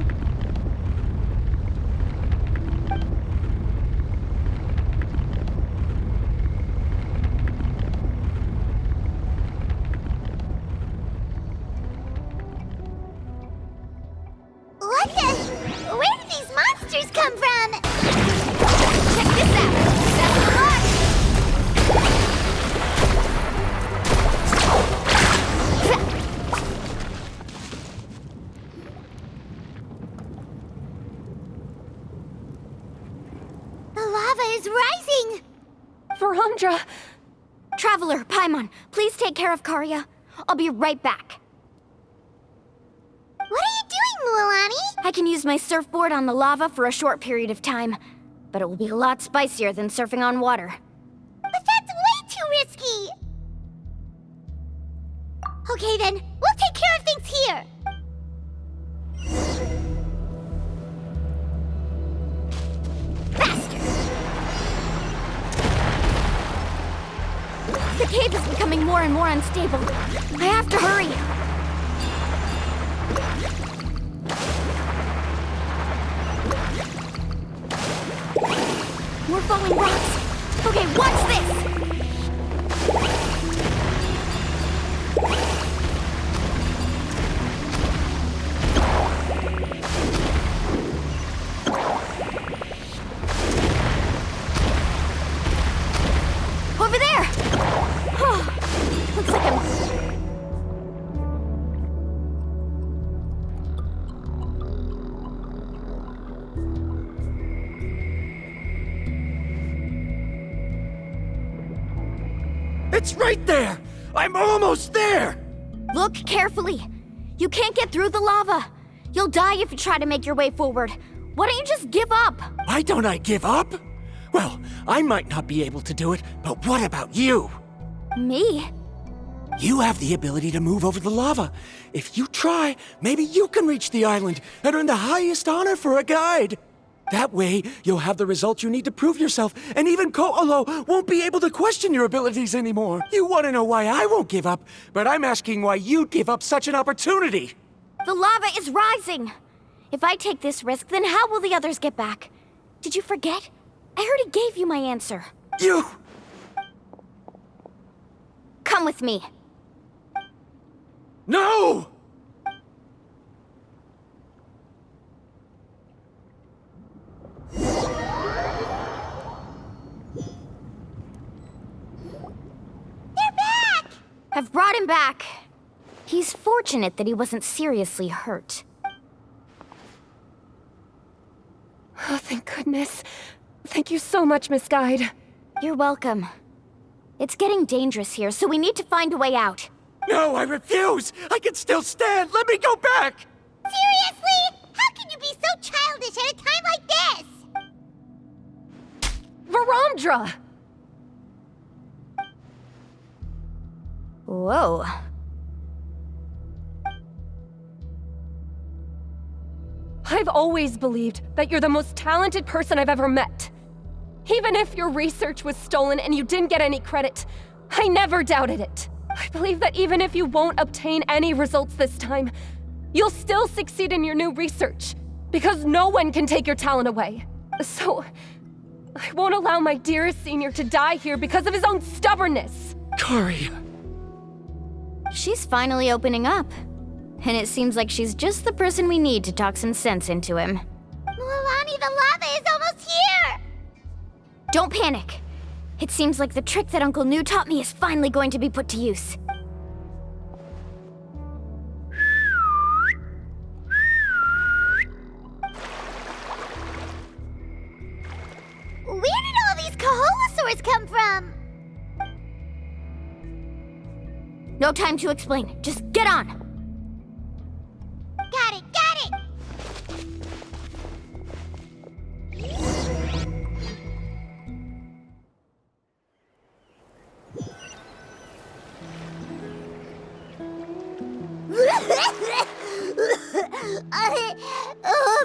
What the? Where did these monsters come from? Check this out. That's a lot. The lava is rising! Viramdra! Traveler, Paimon, please take care of Karya. I'll be right back. What are you doing, Mualani? I can use my surfboard on the lava for a short period of time, but it will be a lot spicier than surfing on water. But that's way too risky! Okay then, we'll take care of things The cave is becoming more and more unstable. I have to hurry. More falling rocks. Okay, watch this! Over there! Oh, looks like I'm... It's right there! I'm almost there! Look carefully. You can't get through the lava. You'll die if you try to make your way forward. Why don't you just give up? Why don't I give up? Well, I might not be able to do it, but what about you? Me? You have the ability to move over the lava. If you try, maybe you can reach the island and earn the highest honor for a guide. That way, you'll have the results you need to prove yourself, and even Ko'olo won't be able to question your abilities anymore. You want to know why I won't give up, but I'm asking why you'd give up such an opportunity. The lava is rising. If I take this risk, then how will the others get back? Did you forget? I already gave you my answer. You... Come with me. No! I've brought him back. He's fortunate that he wasn't seriously hurt. Oh, thank goodness. Thank you so much, Miss Guide. You're welcome. It's getting dangerous here, so we need to find a way out. No, I refuse! I can still stand! Let me go back! Seriously? How can you be so childish at a time like this? Viramdra! Whoa. I've always believed that you're the most talented person I've ever met. Even if your research was stolen and you didn't get any credit, I never doubted it. I believe that even if you won't obtain any results this time, you'll still succeed in your new research, because no one can take your talent away. So, I won't allow my dearest senior to die here because of his own stubbornness. Karya. She's finally opening up. And it seems like she's just the person we need to talk some sense into him. Mualani, the lava is almost here! Don't panic. It seems like the trick that Uncle New taught me is finally going to be put to use. Where did all these Koholosaurs come from? No time to explain. Just get on. Got it, got it!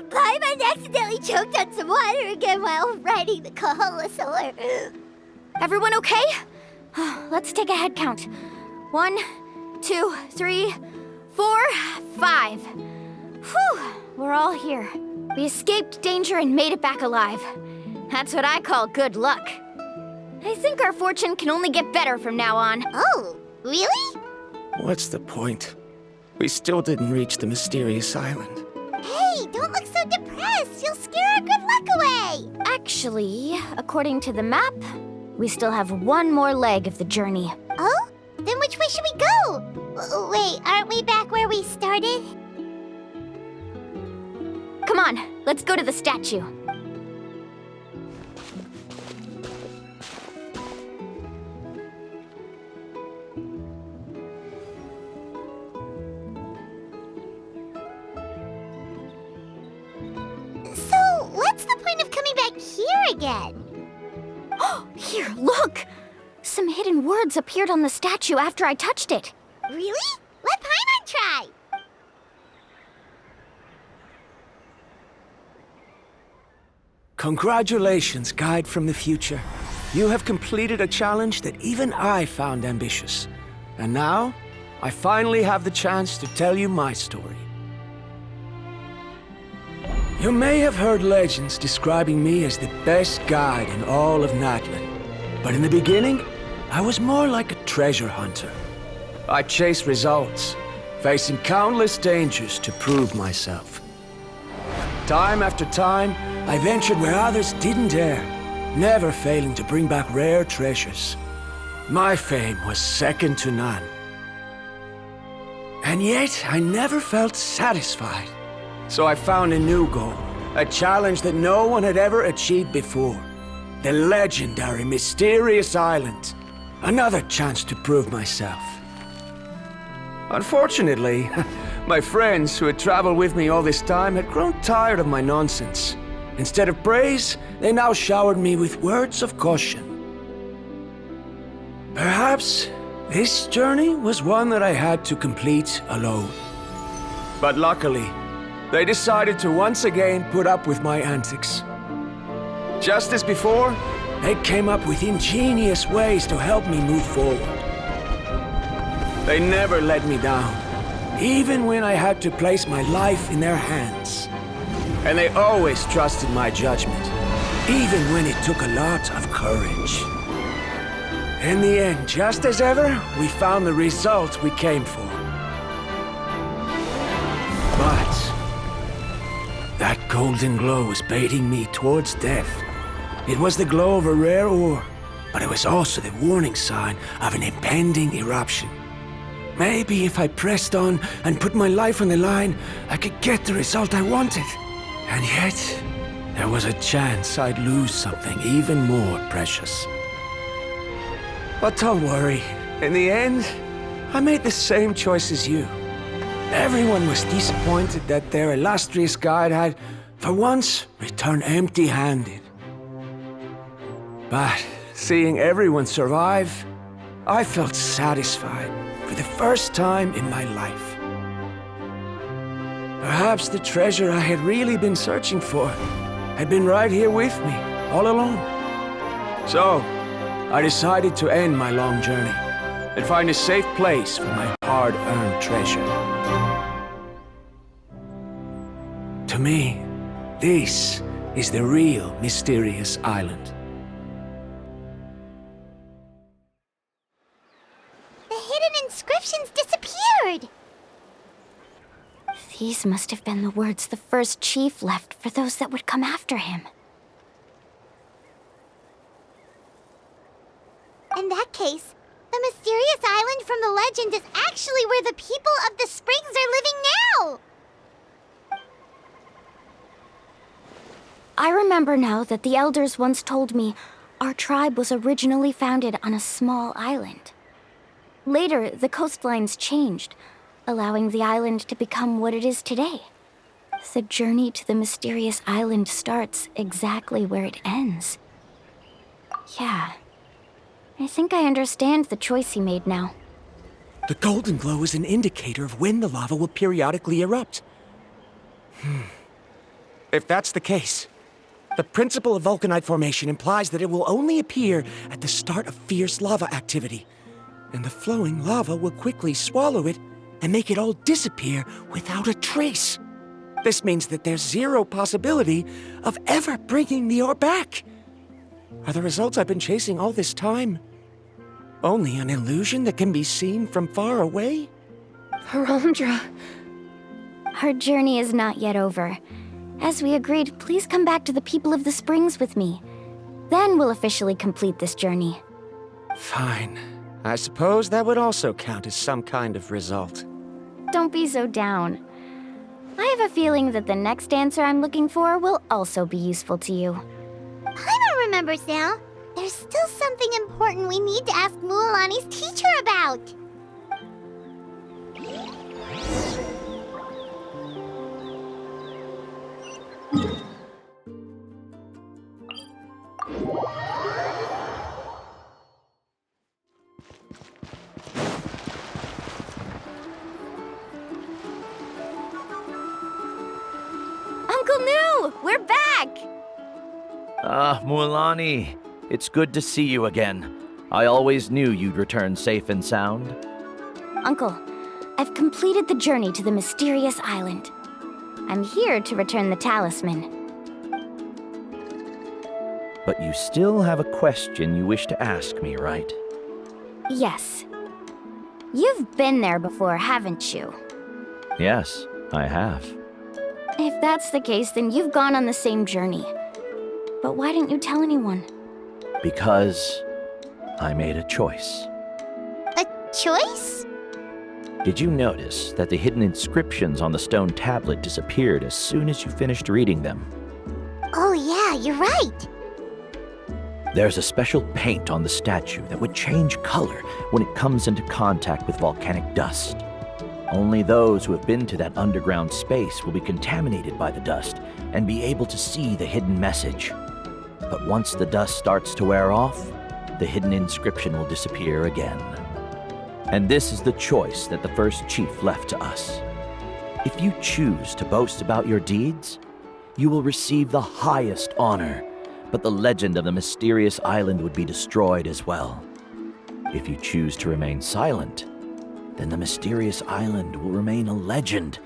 Paimon accidentally choked on some water again while riding the Koholosaur. Everyone okay? Let's take a head count. 1, 2, 3, 4, 5. Whew, we're all here. We escaped danger and made it back alive. That's what I call good luck. I think our fortune can only get better from now on. Oh, really? What's the point? We still didn't reach the mysterious island. Hey, don't look so depressed. You'll scare our good luck away. Actually, according to the map, we still have one more leg of the journey. Oh? Then which way should we go? Wait, aren't we back where we started? Come on, let's go to the statue. So, what's the point of coming back here again? Here, look! Some hidden words appeared on the statue after I touched it. Really? Let Paimon try! Congratulations, guide from the future. you have completed a challenge that even I found ambitious. And now, I finally have the chance to tell you my story. You may have heard legends describing me as the best guide in all of Natlan. But in the beginning, I was more like a treasure hunter. I chased results, facing countless dangers to prove myself. Time after time, I ventured where others didn't dare, never failing to bring back rare treasures. My fame was second to none. And yet, I never felt satisfied. So I found a new goal, a challenge that no one had ever achieved before. The legendary, mysterious island. Another chance to prove myself. Unfortunately, my friends who had traveled with me all this time had grown tired of my nonsense. Instead of praise, they now showered me with words of caution. Perhaps this journey was one that I had to complete alone. But luckily, they decided to once again put up with my antics. Just as before, they came up with ingenious ways to help me move forward. They never let me down, even when I had to place my life in their hands. And they always trusted my judgment, even when it took a lot of courage. In the end, just as ever, we found the result we came for. But that golden glow was baiting me towards death. It was the glow of a rare ore, but it was also the warning sign of an impending eruption. Maybe if I pressed on and put my life on the line, I could get the result I wanted. And yet, there was a chance I'd lose something even more precious. But don't worry. In the end, I made the same choice as you. Everyone was disappointed that their illustrious guide had, for once, returned empty-handed. But seeing everyone survive, I felt satisfied for the first time in my life. Perhaps the treasure I had really been searching for had been right here with me, all along. So, I decided to end my long journey and find a safe place for my hard-earned treasure. To me, this is the real mysterious island. The hidden inscriptions disappeared! These must have been the words the first chief left for those that would come after him. In that case, the mysterious island from the legend is actually where the people of the springs are living now! I remember now that the elders once told me our tribe was originally founded on a small island. Later, the coastlines changed, allowing the island to become what it is today. The journey to the mysterious island starts exactly where it ends. Yeah, I think I understand the choice he made now. The golden glow is an indicator of when the lava will periodically erupt. If that's the case, the principle of vulcanite formation implies that it will only appear at the start of fierce lava activity, and the flowing lava will quickly swallow it and make it all disappear without a trace. This means that there's zero possibility of ever bringing the ore back. Are the results I've been chasing all this time only an illusion that can be seen from far away? Viramdra. Our journey is not yet over. As we agreed, please come back to the people of the springs with me. Then we'll officially complete this journey. Fine. I suppose that would also count as some kind of result. Don't be so down. I have a feeling that the next answer I'm looking for will also be useful to you. Paimon remembers now. There's still something important we need to ask Mualani's teacher about. Uncle New! We're back! Ah, Mualani. It's good to see you again. I always knew you'd return safe and sound. Uncle, I've completed the journey to the mysterious island. I'm here to return the talisman. But you still have a question you wish to ask me, right? Yes. You've been there before, haven't you? Yes, I have. If that's the case, then you've gone on the same journey. But why didn't you tell anyone? Because I made a choice. A choice? Did you notice that the hidden inscriptions on the stone tablet disappeared as soon as you finished reading them? Oh yeah, you're right. There's a special paint on the statue that would change color when it comes into contact with volcanic dust. Only those who have been to that underground space will be contaminated by the dust and be able to see the hidden message. But once the dust starts to wear off, the hidden inscription will disappear again. And this is the choice that the first chief left to us. If you choose to boast about your deeds, you will receive the highest honor, but the legend of the mysterious island would be destroyed as well. If you choose to remain silent, then the mysterious island will remain a legend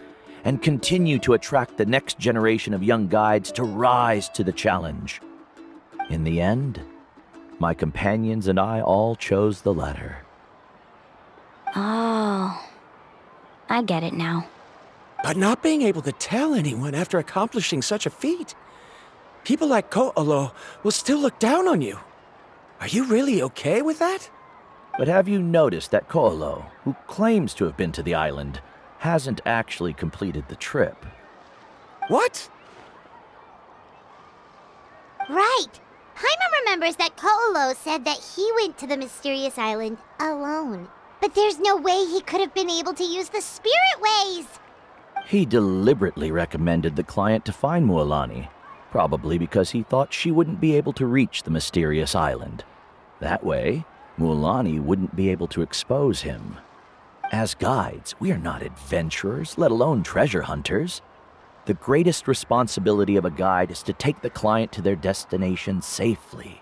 and continue to attract the next generation of young guides to rise to the challenge. In the end, my companions and I all chose the latter. Oh, I get it now. But not being able to tell anyone after accomplishing such a feat. People like Ko'olo will still look down on you. Are you really okay with that? But have you noticed that Ko'olo, who claims to have been to the island, hasn't actually completed the trip? What? Right. Paimon remembers that Ko'olo said that he went to the mysterious island alone. But there's no way he could have been able to use the spirit ways! He deliberately recommended the client to find Mualani, probably because he thought she wouldn't be able to reach the mysterious island. That way, Mualani wouldn't be able to expose him. As guides, we are not adventurers, let alone treasure hunters. The greatest responsibility of a guide is to take the client to their destination safely.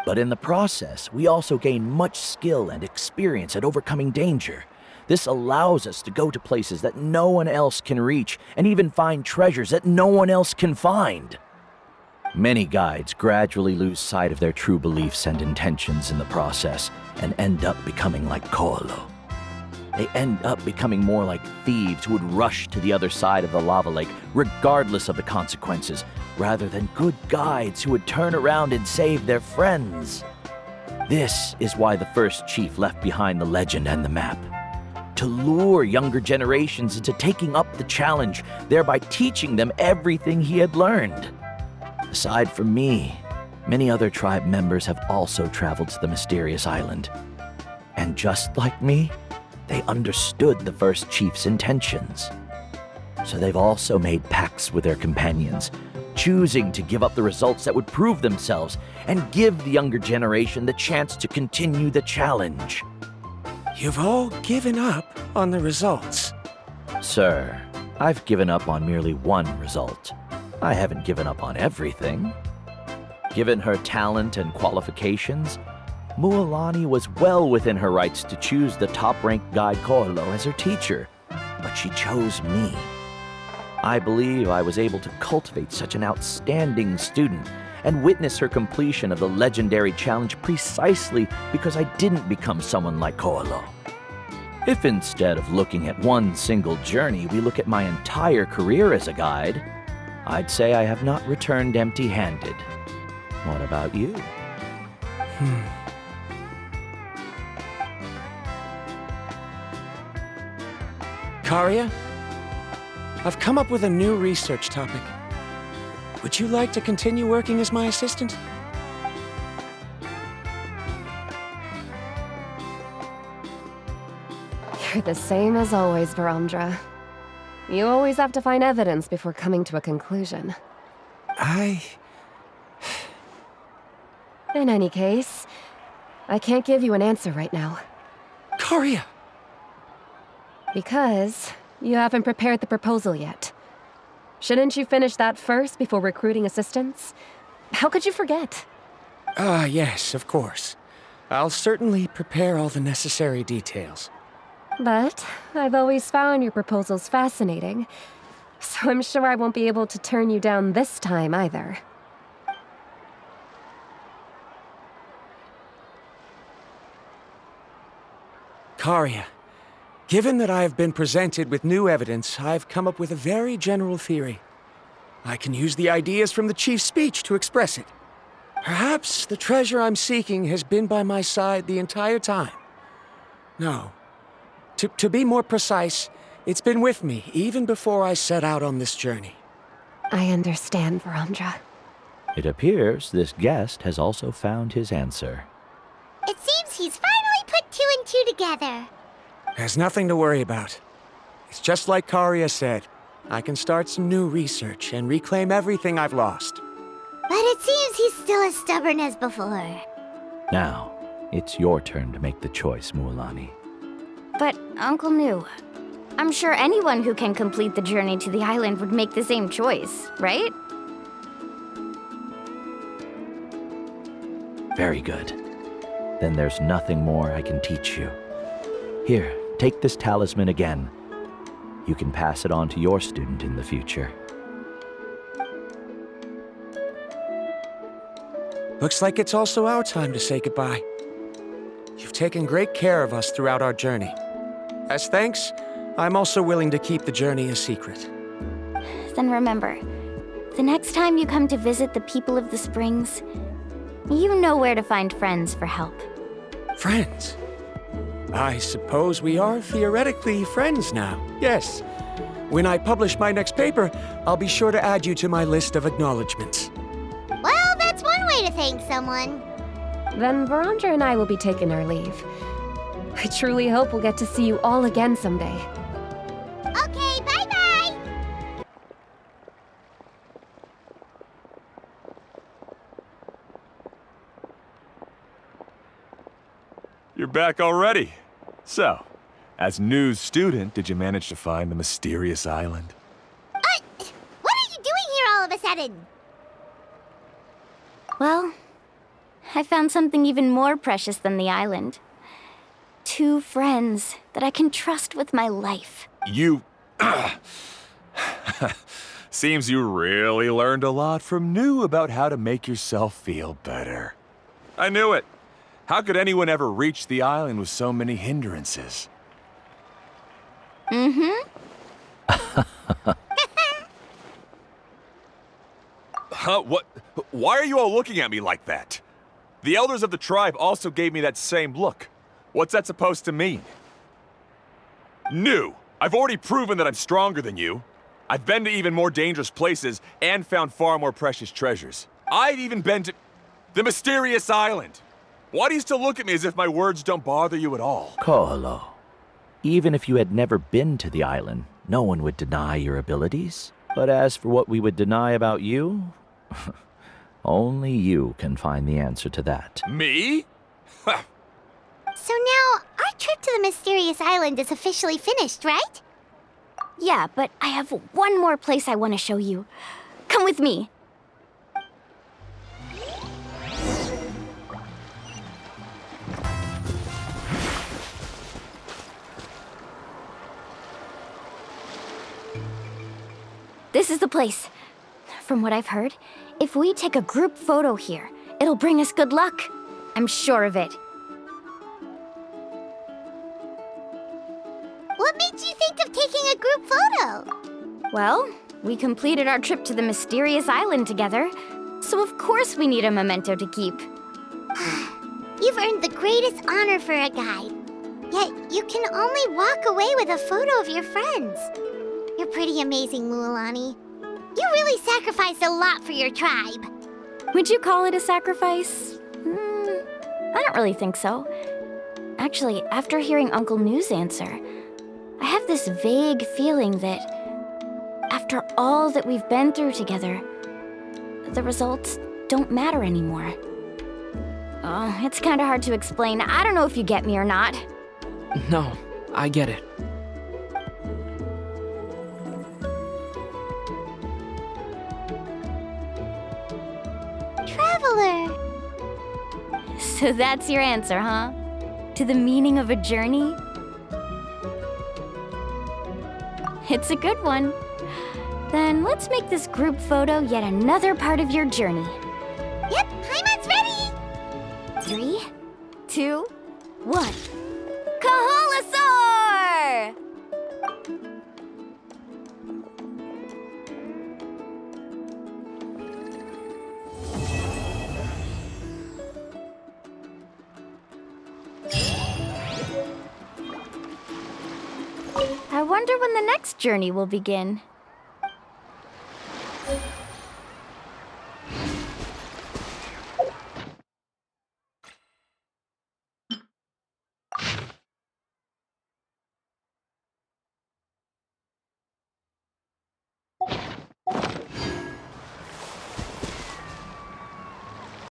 But in the process, we also gain much skill and experience at overcoming danger. This allows us to go to places that no one else can reach, and even find treasures that no one else can find. Many guides gradually lose sight of their true beliefs and intentions in the process, and end up becoming like Ko'olo. They end up becoming more like thieves who would rush to the other side of the lava lake, regardless of the consequences, rather than good guides who would turn around and save their friends. This is why the first chief left behind the legend and the map. To lure younger generations into taking up the challenge, thereby teaching them everything he had learned. Aside from me, many other tribe members have also traveled to the mysterious island. And just like me, they understood the first chief's intentions. So they've also made pacts with their companions, choosing to give up the results that would prove themselves and give the younger generation the chance to continue the challenge. You've all given up on the results. Sir, I've given up on merely one result. I haven't given up on everything. Given her talent and qualifications, Mualani was well within her rights to choose the top-ranked guide Ko'olo as her teacher, but she chose me. I believe I was able to cultivate such an outstanding student and witness her completion of the legendary challenge precisely because I didn't become someone like Ko'olo. If instead of looking at one single journey, we look at my entire career as a guide, I'd say I have not returned empty-handed. What about you? Karya, I've come up with a new research topic. Would you like to continue working as my assistant? You're the same as always, Viramdra. You always have to find evidence before coming to a conclusion. In any case, I can't give you an answer right now. Karya! Because you haven't prepared the proposal yet. Shouldn't you finish that first before recruiting assistants? How could you forget? Ah, yes, of course. I'll certainly prepare all the necessary details. But I've always found your proposals fascinating, so I'm sure I won't be able to turn you down this time either. Karya, given that I have been presented with new evidence, I've come up with a very general theory. I can use the ideas from the chief's speech to express it. Perhaps the treasure I'm seeking has been by my side the entire time. No. To be more precise, it's been with me even before I set out on this journey. I understand, Viramdra. It appears this guest has also found his answer. It seems he's finally put 2 and 2 together. There's nothing to worry about. It's just like Karya said. I can start some new research and reclaim everything I've lost. But it seems he's still as stubborn as before. Now, it's your turn to make the choice, Mualani. But, Uncle Nu, I'm sure anyone who can complete the journey to the island would make the same choice, right? Very good. Then there's nothing more I can teach you. Here, take this talisman again. You can pass it on to your student in the future. Looks like it's also our time to say goodbye. You've taken great care of us throughout our journey. As thanks, I'm also willing to keep the journey a secret. Then remember, the next time you come to visit the people of the Springs, you know where to find friends for help. Friends? I suppose we are theoretically friends now, yes. When I publish my next paper, I'll be sure to add you to my list of acknowledgements. Well, that's one way to thank someone. Then Viramdra and I will be taking our leave. I truly hope we'll get to see you all again someday. Okay, bye-bye! You're back already. So, as news student, did you manage to find the mysterious island? What are you doing here all of a sudden? Well, I found something even more precious than the island. 2 friends that I can trust with my life. You... Seems you really learned a lot from New about how to make yourself feel better. I knew it. How could anyone ever reach the island with so many hindrances? Mm-hmm. Huh? What? Why are you all looking at me like that? The elders of the tribe also gave me that same look. What's that supposed to mean? New! I've already proven that I'm stronger than you. I've been to even more dangerous places and found far more precious treasures. I've even been to the mysterious island. Why do you still look at me as if my words don't bother you at all? Ko'olo, even if you had never been to the island, no one would deny your abilities. But as for what we would deny about you, only you can find the answer to that. Me? So now, our trip to the mysterious island is officially finished, right? Yeah, but I have one more place I want to show you. Come with me. This is the place. From what I've heard, if we take a group photo here, it'll bring us good luck. I'm sure of it. What made you think of taking a group photo? Well, we completed our trip to the mysterious island together, so of course we need a memento to keep. You've earned the greatest honor for a guide. Yet, you can only walk away with a photo of your friends. You're pretty amazing, Mualani. You really sacrificed a lot for your tribe. Would you call it a sacrifice? I don't really think so. Actually, after hearing Uncle New's answer, I have this vague feeling that after all that we've been through together, the results don't matter anymore. Oh, it's kind of hard to explain. I don't know if you get me or not. No, I get it. Traveler! So that's your answer, huh? To the meaning of a journey? It's a good one. Then let's make this group photo yet another part of your journey. Yep, Paimon's ready! 3, 2, 1. Kaholasaur! I wonder when the next journey will begin.